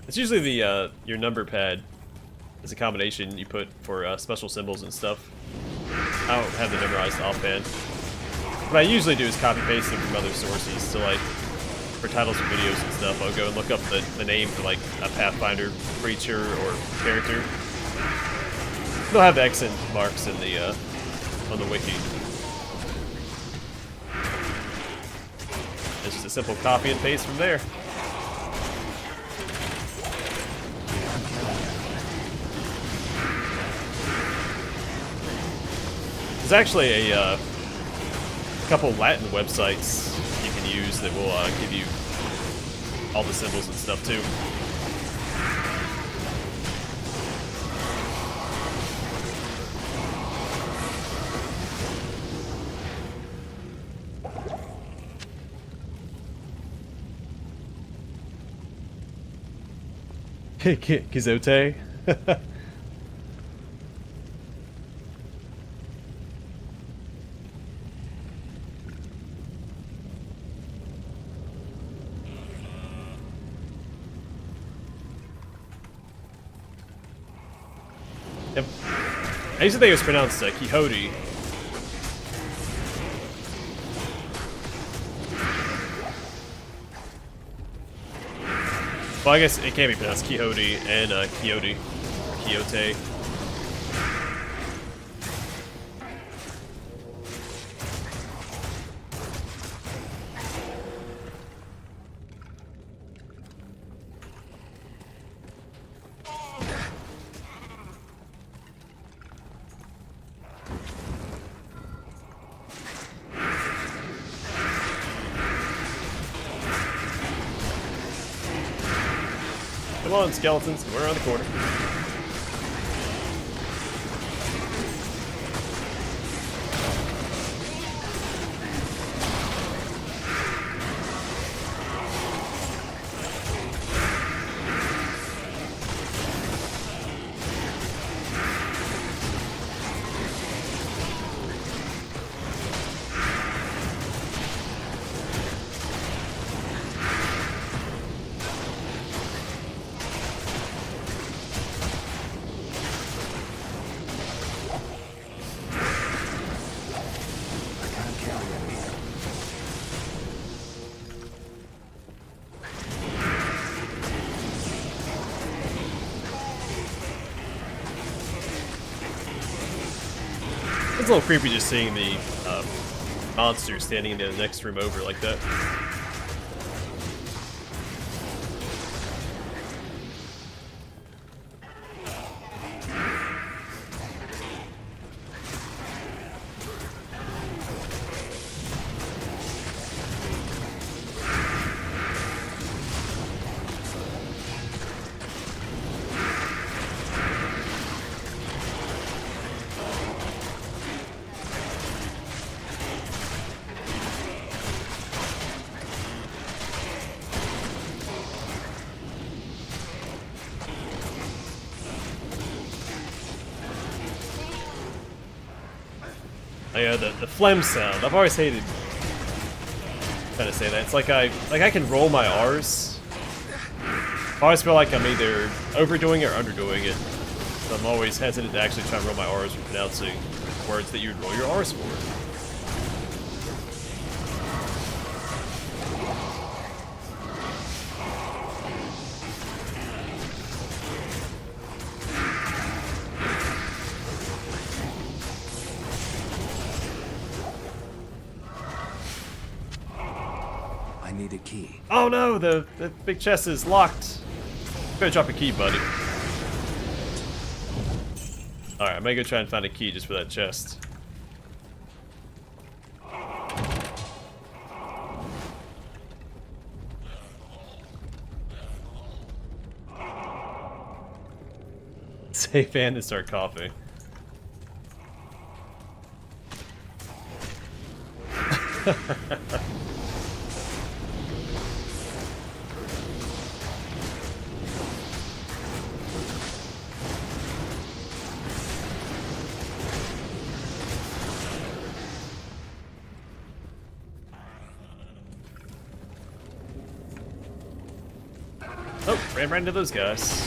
It's usually the your number pad is a combination you put for special symbols and stuff. I don't have them memorized offhand. What I usually do is copy paste them from other sources. So like for titles of videos and stuff, I'll go and look up the name for like a Pathfinder creature or character. They'll have the accent marks in the on the wiki. It's just a simple copy and paste from there. There's actually a couple Latin websites you can use that will give you all the symbols and stuff too. Kizote. Yep. I used to think it was pronounced Quixote. Well, I guess it can be pronounced Quixote and Quixote. Quixote. Come on, skeletons, we're around the corner. It's a little creepy just seeing the monster standing in the next room over like that. Yeah, the phlegm sound. I've always hated trying to say that. It's like I can roll my R's. I always feel like I'm either overdoing it or underdoing it. So I'm always hesitant to actually try and roll my R's when pronouncing words that you'd roll your R's for. I need a key. Oh no, the big chest is locked. Go drop a key, buddy. Alright, I'm gonna go try and find a key just for that chest. Say fan and start coughing. Oh, ran right into those guys.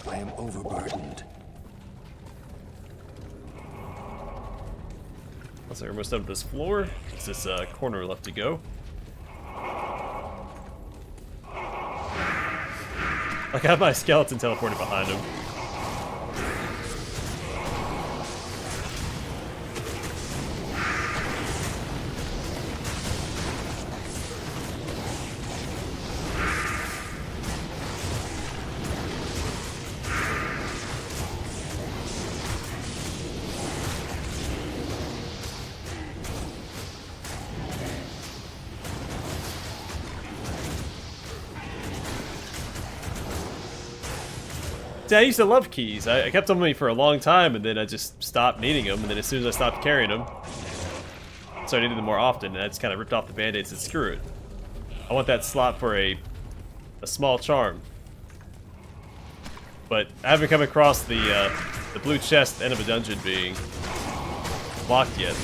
I am overburdened. Looks like we're almost up this floor. There's this corner left to go. Like I have my skeleton teleported behind him. I used to love keys. I kept them on me for a long time, and then I just stopped needing them. And then as soon as I stopped carrying them, I started needing them more often, and I just kind of ripped off the band-aids and screw it. I want that slot for a small charm. But I haven't come across the blue chest end of a dungeon being locked yet.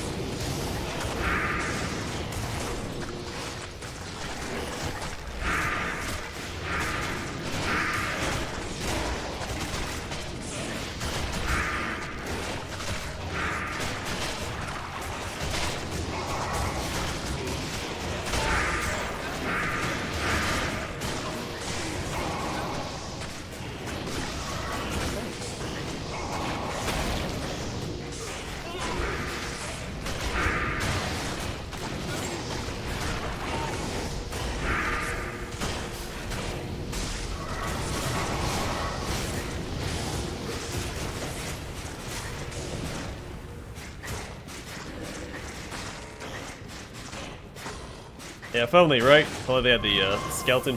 Yeah, if only, right? If only they had the skeleton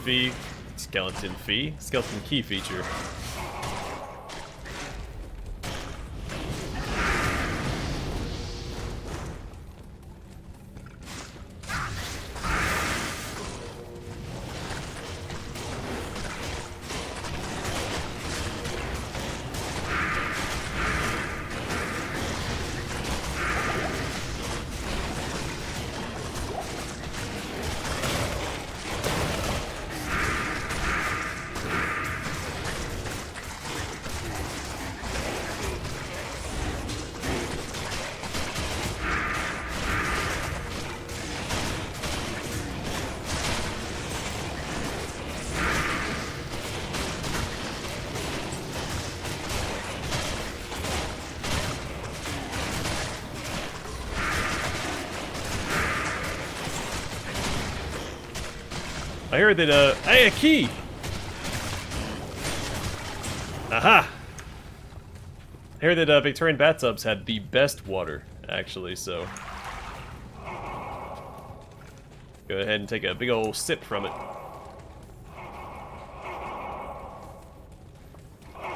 key feature. I heard that, hey, a key! Aha! I heard that Victorian bathtubs had the best water, actually, so... Go ahead and take a big old sip from it.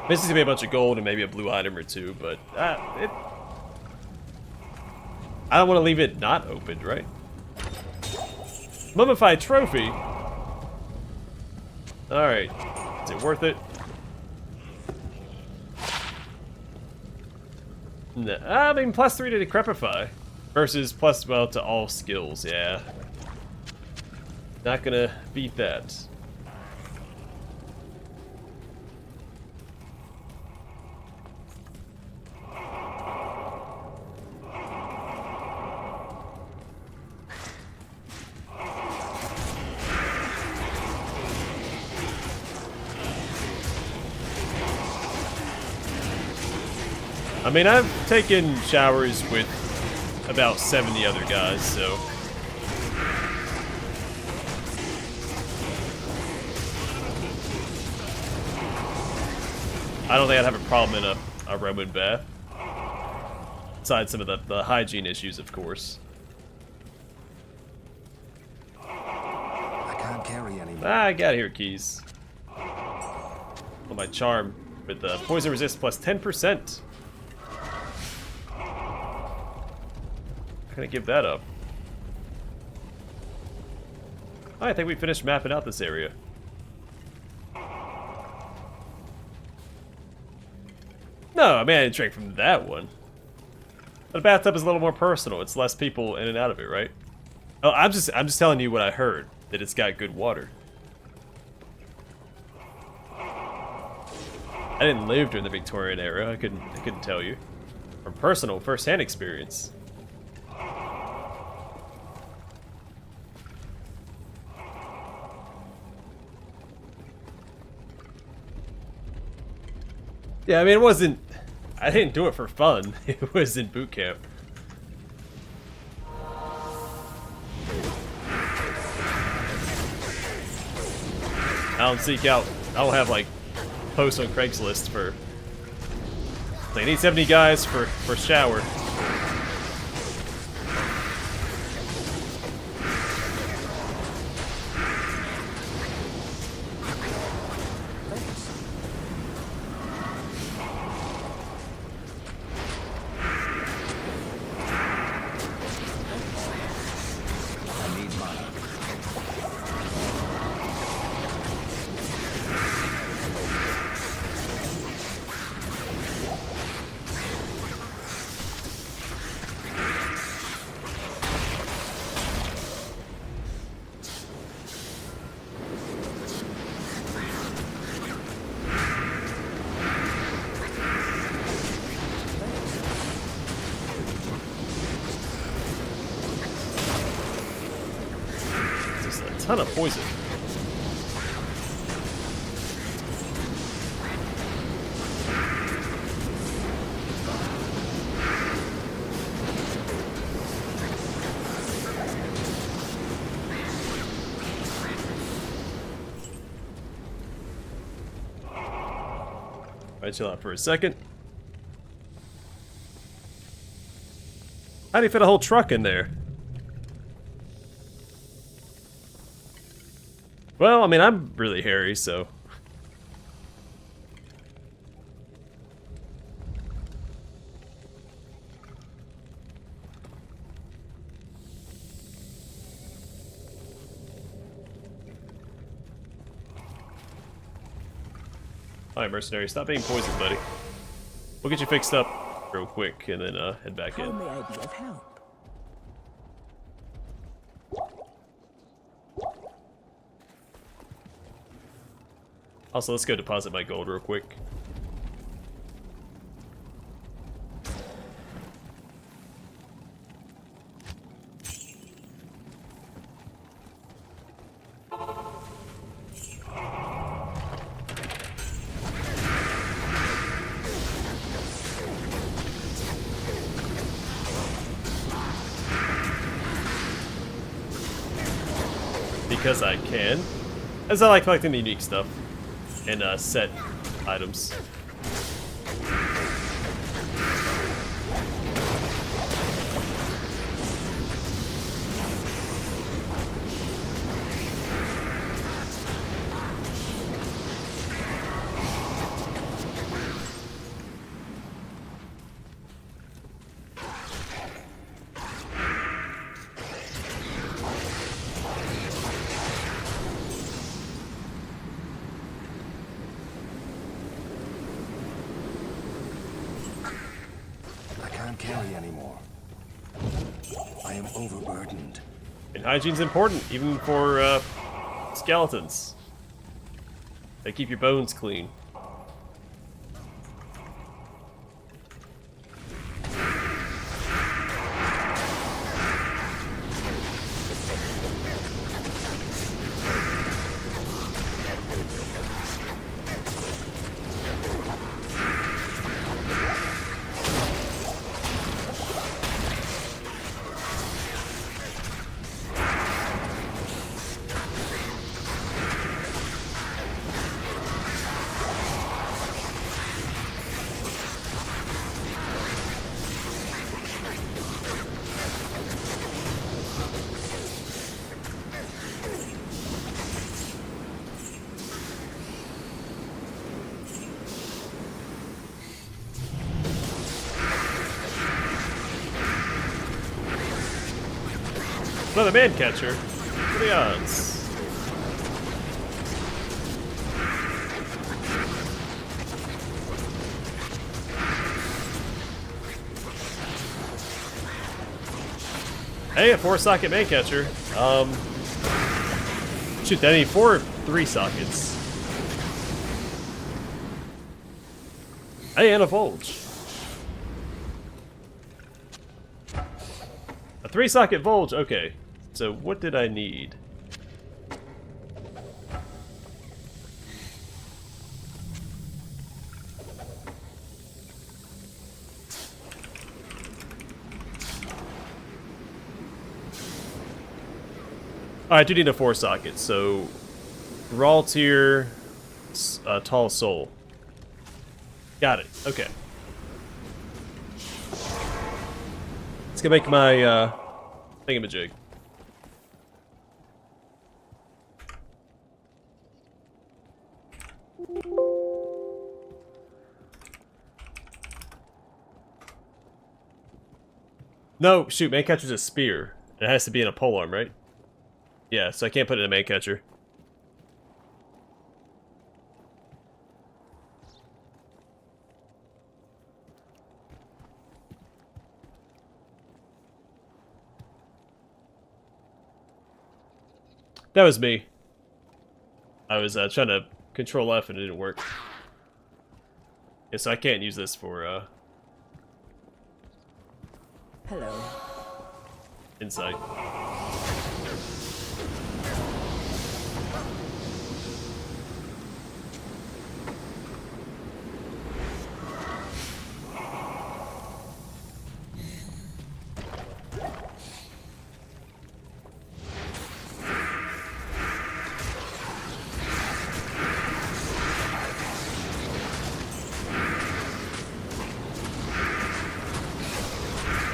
This is gonna be a bunch of gold and maybe a blue item or two, but I don't want to leave it not opened, right? Mummified trophy? Alright. Is it worth it? No. I mean, +3 to decrepify. Versus plus, well, to all skills, yeah. Not gonna beat that. I mean, I've taken showers with about 70 other guys, so... I don't think I'd have a problem in a Roman bath. Besides some of the hygiene issues, of course. I can't carry anymore. I got here, keys. Oh, my charm with the poison resist plus 10%. Gonna give that up. I think we finished mapping out this area. No, I mean I didn't drink from that one. But a bathtub is a little more personal. It's less people in and out of it, right? Oh, I'm just telling you what I heard. That it's got good water. I didn't live during the Victorian era. I couldn't tell you. From personal, first-hand experience. Yeah, I mean, it wasn't... I didn't do it for fun. It was in boot camp. I don't seek out... I don't have, like, posts on Craigslist for... Like, I need 70 guys for shower. ton of poison. Alright, chill out for a second. How do you fit a whole truck in there? Well, I mean, I'm really hairy, so... Alright, mercenary, stop being poisoned, buddy. We'll get you fixed up real quick, and then head back How in. may I be of help? Also, let's go deposit my gold real quick. Because I can. As I like collecting the unique stuff and set items. Carry anymore. I am overburdened. And hygiene's important, even for skeletons. They keep your bones clean. Another man catcher. What are the odds? Hey, a 4-socket man catcher. Shoot, I need 3 sockets. Hey, and a Volge. A 3-socket Volge, okay. So what did I need? I do need a 4-socket, so raw tier, tall soul. Got it. Okay. Let's go make my thingamajig. No, shoot, man catcher's a spear. It has to be in a polearm, right? Yeah, so I can't put it in a man catcher. That was me. I was trying to control F and it didn't work. Yeah, so I can't use this for Hello. insight.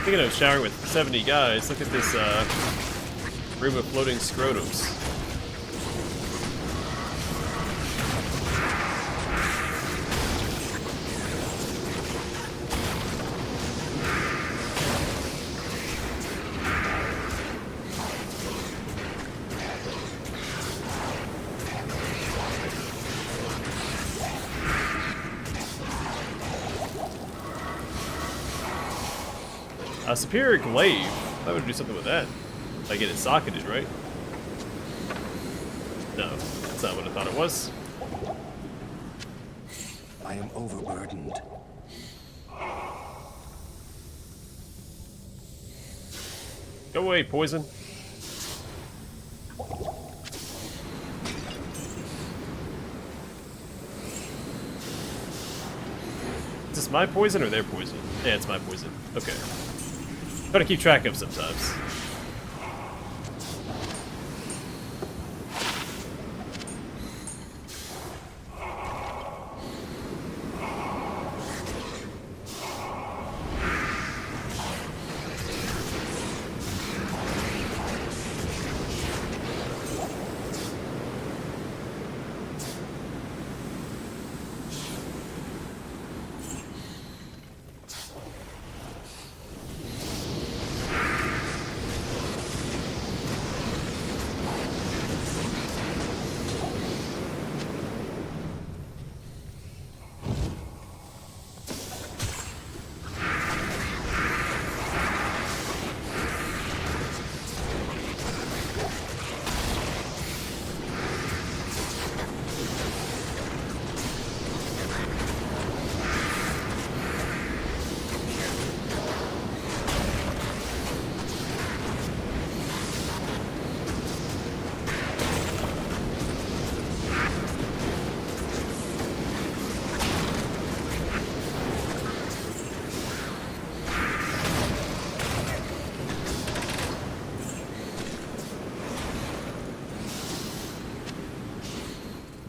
Speaking of showering with 70 guys, look at this room of floating scrotums. A superior glaive. I would do something with that. If I get it socketed, right? No, that's not what I thought it was. I am overburdened. Go away, poison. Is this my poison or their poison? Yeah, it's my poison. Okay. Gotta keep track of sometimes.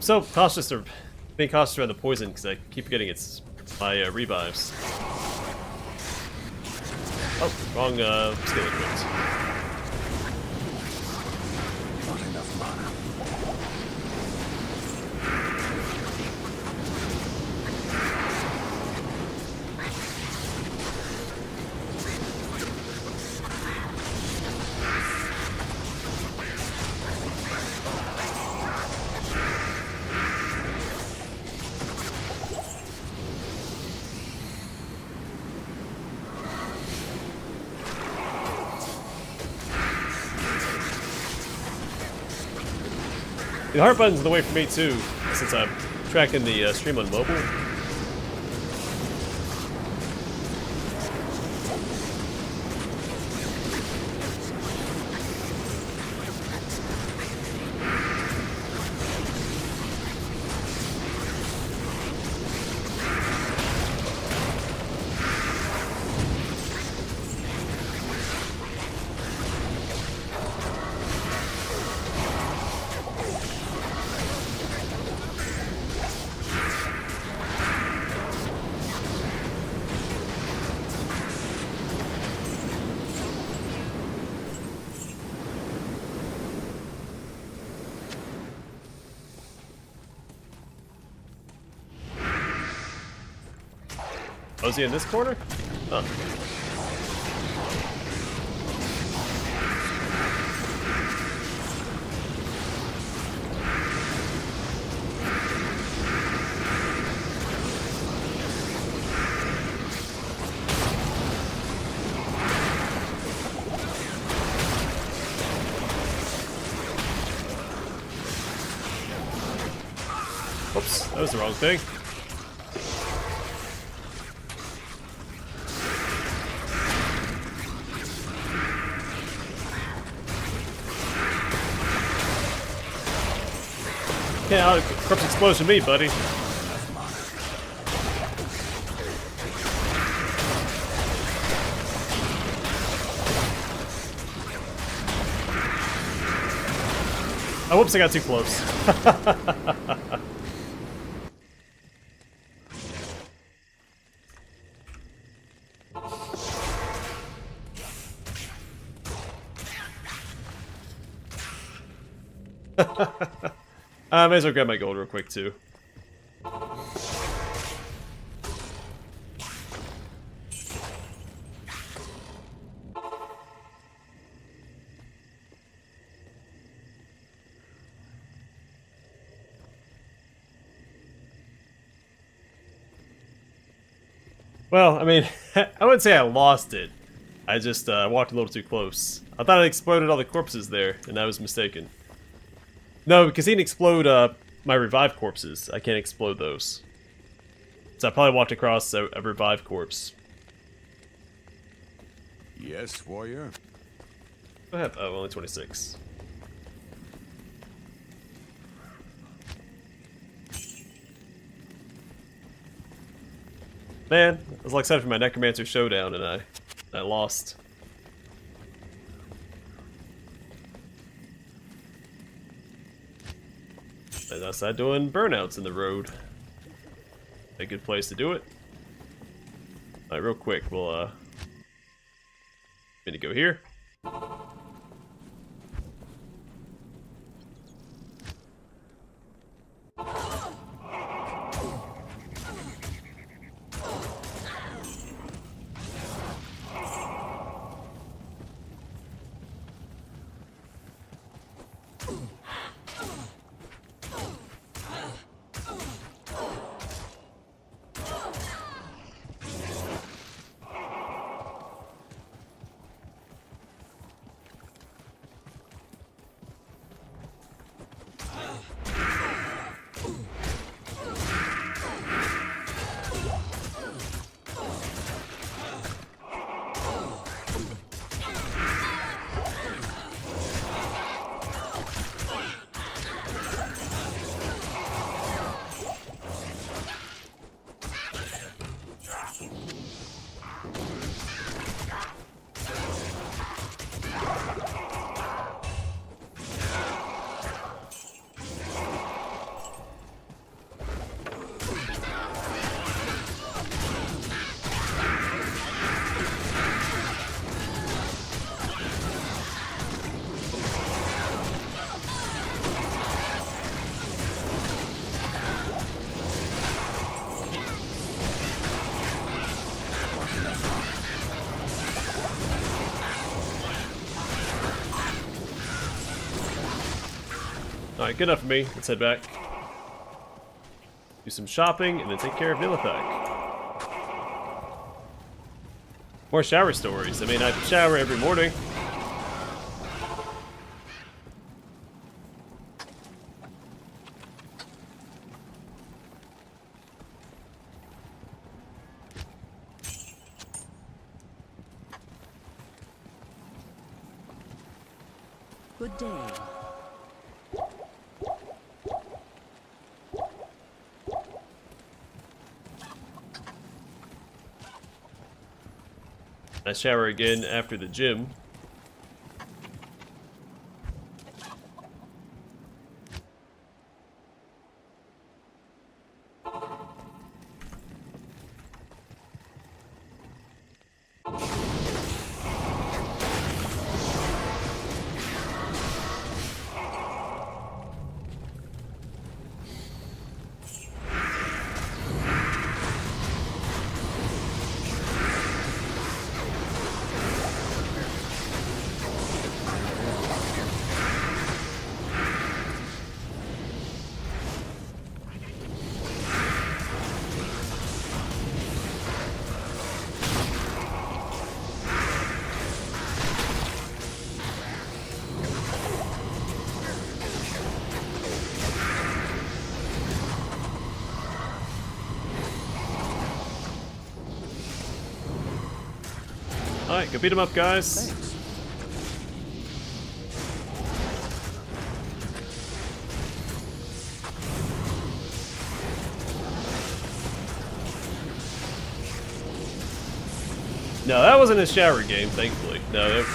So cautious or being cautious around the poison because I keep getting my revives. Oh, wrong skill equipped. Not enough mana. The heart button's in the way for me too, since I'm tracking the stream on mobile. Oh, is he in this corner? Huh. Oops, that was the wrong thing. Yeah, corpse explosion me, buddy. Oh, whoops, I got too close. I may as well grab my gold real quick, too. Well, I mean, I wouldn't say I lost it. I just walked a little too close. I thought I exploded all the corpses there, and I was mistaken. No, because he didn't explode my revived corpses. I can't explode those. So I probably walked across a revived corpse. Yes, warrior. I have only 26. Man, I was like excited for my Necromancer showdown, and I lost. And outside doing burnouts in the road. A good place to do it. Alright, real quick, we'll gonna go here. Alright, good enough for me. Let's head back. Do some shopping, and then take care of Nilithak. More shower stories. I mean, I shower every morning. Good day. I shower again after the gym. Alright, go beat him up, guys. Thanks. No, that wasn't a shower game, thankfully. No, it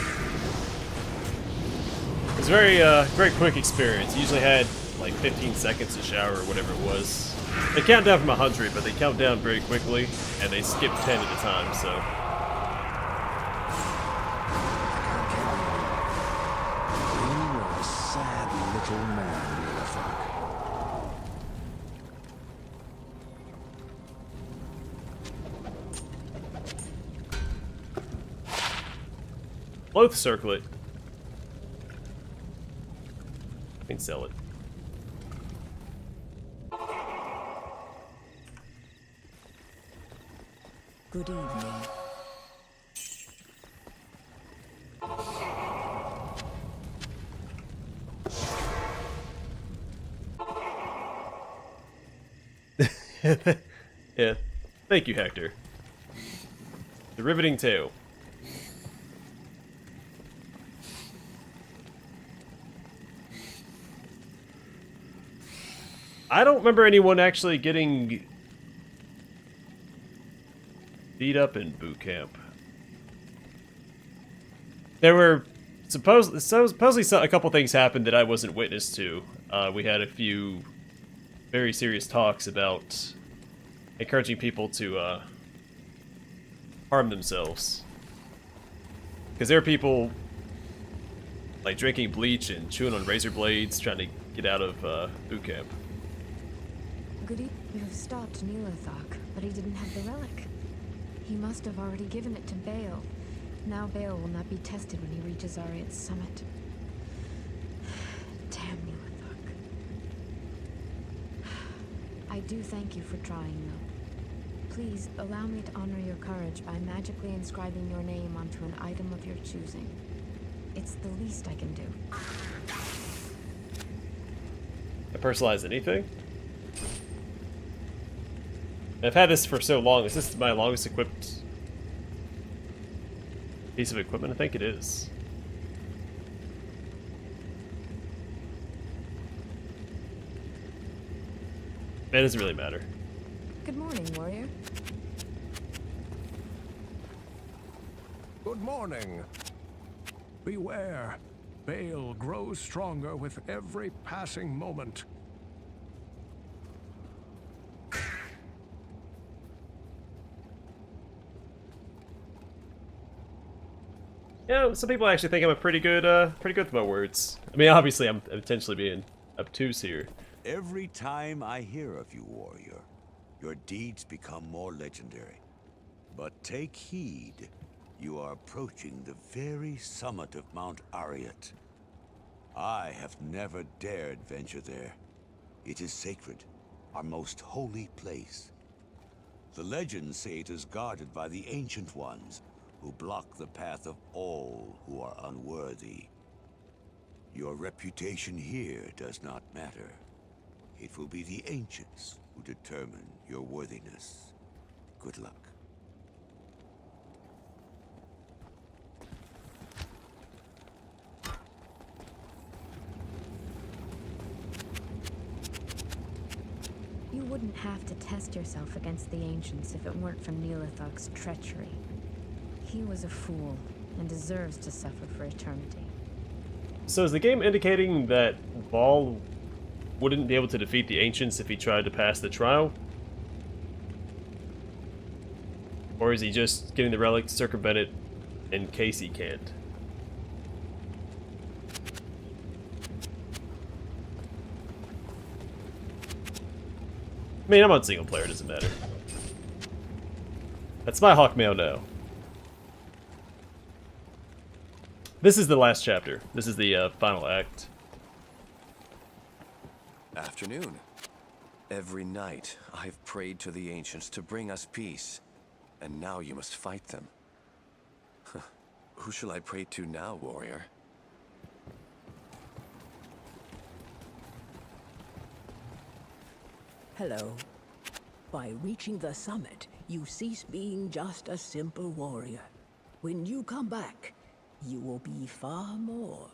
was a very quick experience. Usually had like 15 seconds to shower or whatever it was. They count down from 100, but they count down very quickly, and they skip 10 at a time, so. You are a sad little man, Nilothak. Both circlet. I can sell it. Good evening. Yeah. Thank you, Hector. The riveting tale. I don't remember anyone actually getting beat up in boot camp. There were supposedly a couple things happened that I wasn't witness to. We had a few very serious talks about encouraging people to harm themselves. Because there are people like drinking bleach and chewing on razor blades trying to get out of boot camp. You have stopped Nilothak, but he didn't have the relic. He must have already given it to Baal. Now Baal will not be tested when he reaches Ariad's summit. Damn Nilothak. I do thank you for trying, though. Please, allow me to honor your courage by magically inscribing your name onto an item of your choosing. It's the least I can do. I personalize anything? I've had this for so long. Is this my longest equipped piece of equipment? I think it is. It doesn't really matter. Good morning, warrior. Good morning. Beware. Baal grows stronger with every passing moment. You know, some people actually think I'm pretty good with my words. I mean, obviously, I'm potentially being obtuse here. Every time I hear of you, warrior, your deeds become more legendary. But take heed. You are approaching the very summit of Mount Ariat. I have never dared venture there. It is sacred, our most holy place. The legends say it is guarded by the Ancient Ones, who block the path of all who are unworthy. Your reputation here does not matter. It will be the Ancients who determine your worthiness. Good luck. You wouldn't have to test yourself against the Ancients if it weren't for Nilothak's treachery. He was a fool, and deserves to suffer for eternity. So is the game indicating that Baal wouldn't be able to defeat the Ancients if he tried to pass the trial? Or is he just getting the relic to circumvent it in case he can't? I mean, I'm on single player, it doesn't matter. That's my Hawkmail now. This is the last chapter. This is the final act. Afternoon. Every night, I've prayed to the Ancients to bring us peace, and now you must fight them. Who shall I pray to now, warrior? Hello. By reaching the summit, you cease being just a simple warrior. When you come back, you will be far more.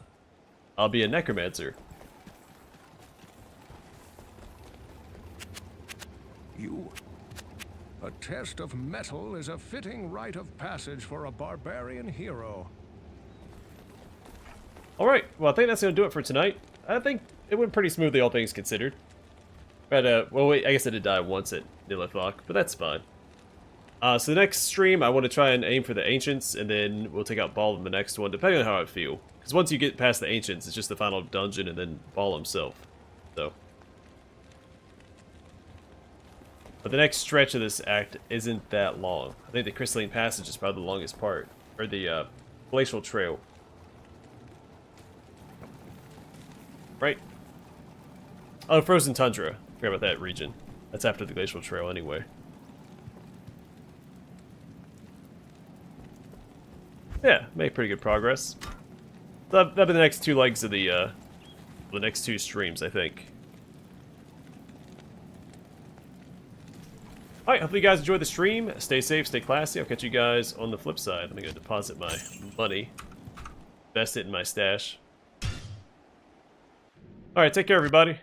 I'll be a Necromancer. You... A test of mettle is a fitting rite of passage for a barbarian hero. Alright, well I think that's going to do it for tonight. I think it went pretty smoothly, all things considered. But, well wait, I guess I did die once at Nilothok, but that's fine. So the next stream, I want to try and aim for the Ancients, and then we'll take out Ball in the next one, depending on how I feel. Because once you get past the Ancients, it's just the final dungeon, and then Ball himself. So. But the next stretch of this act isn't that long. I think the Crystalline Passage is probably the longest part. Or the, Glacial Trail. Right? Oh, Frozen Tundra. Forgot about that region. That's after the Glacial Trail anyway. Yeah, made pretty good progress. That'll be the next two legs of the next two streams, I think. Alright, hopefully you guys enjoyed the stream. Stay safe, stay classy. I'll catch you guys on the flip side. Let me go deposit my money. Invest it in my stash. Alright, take care, everybody.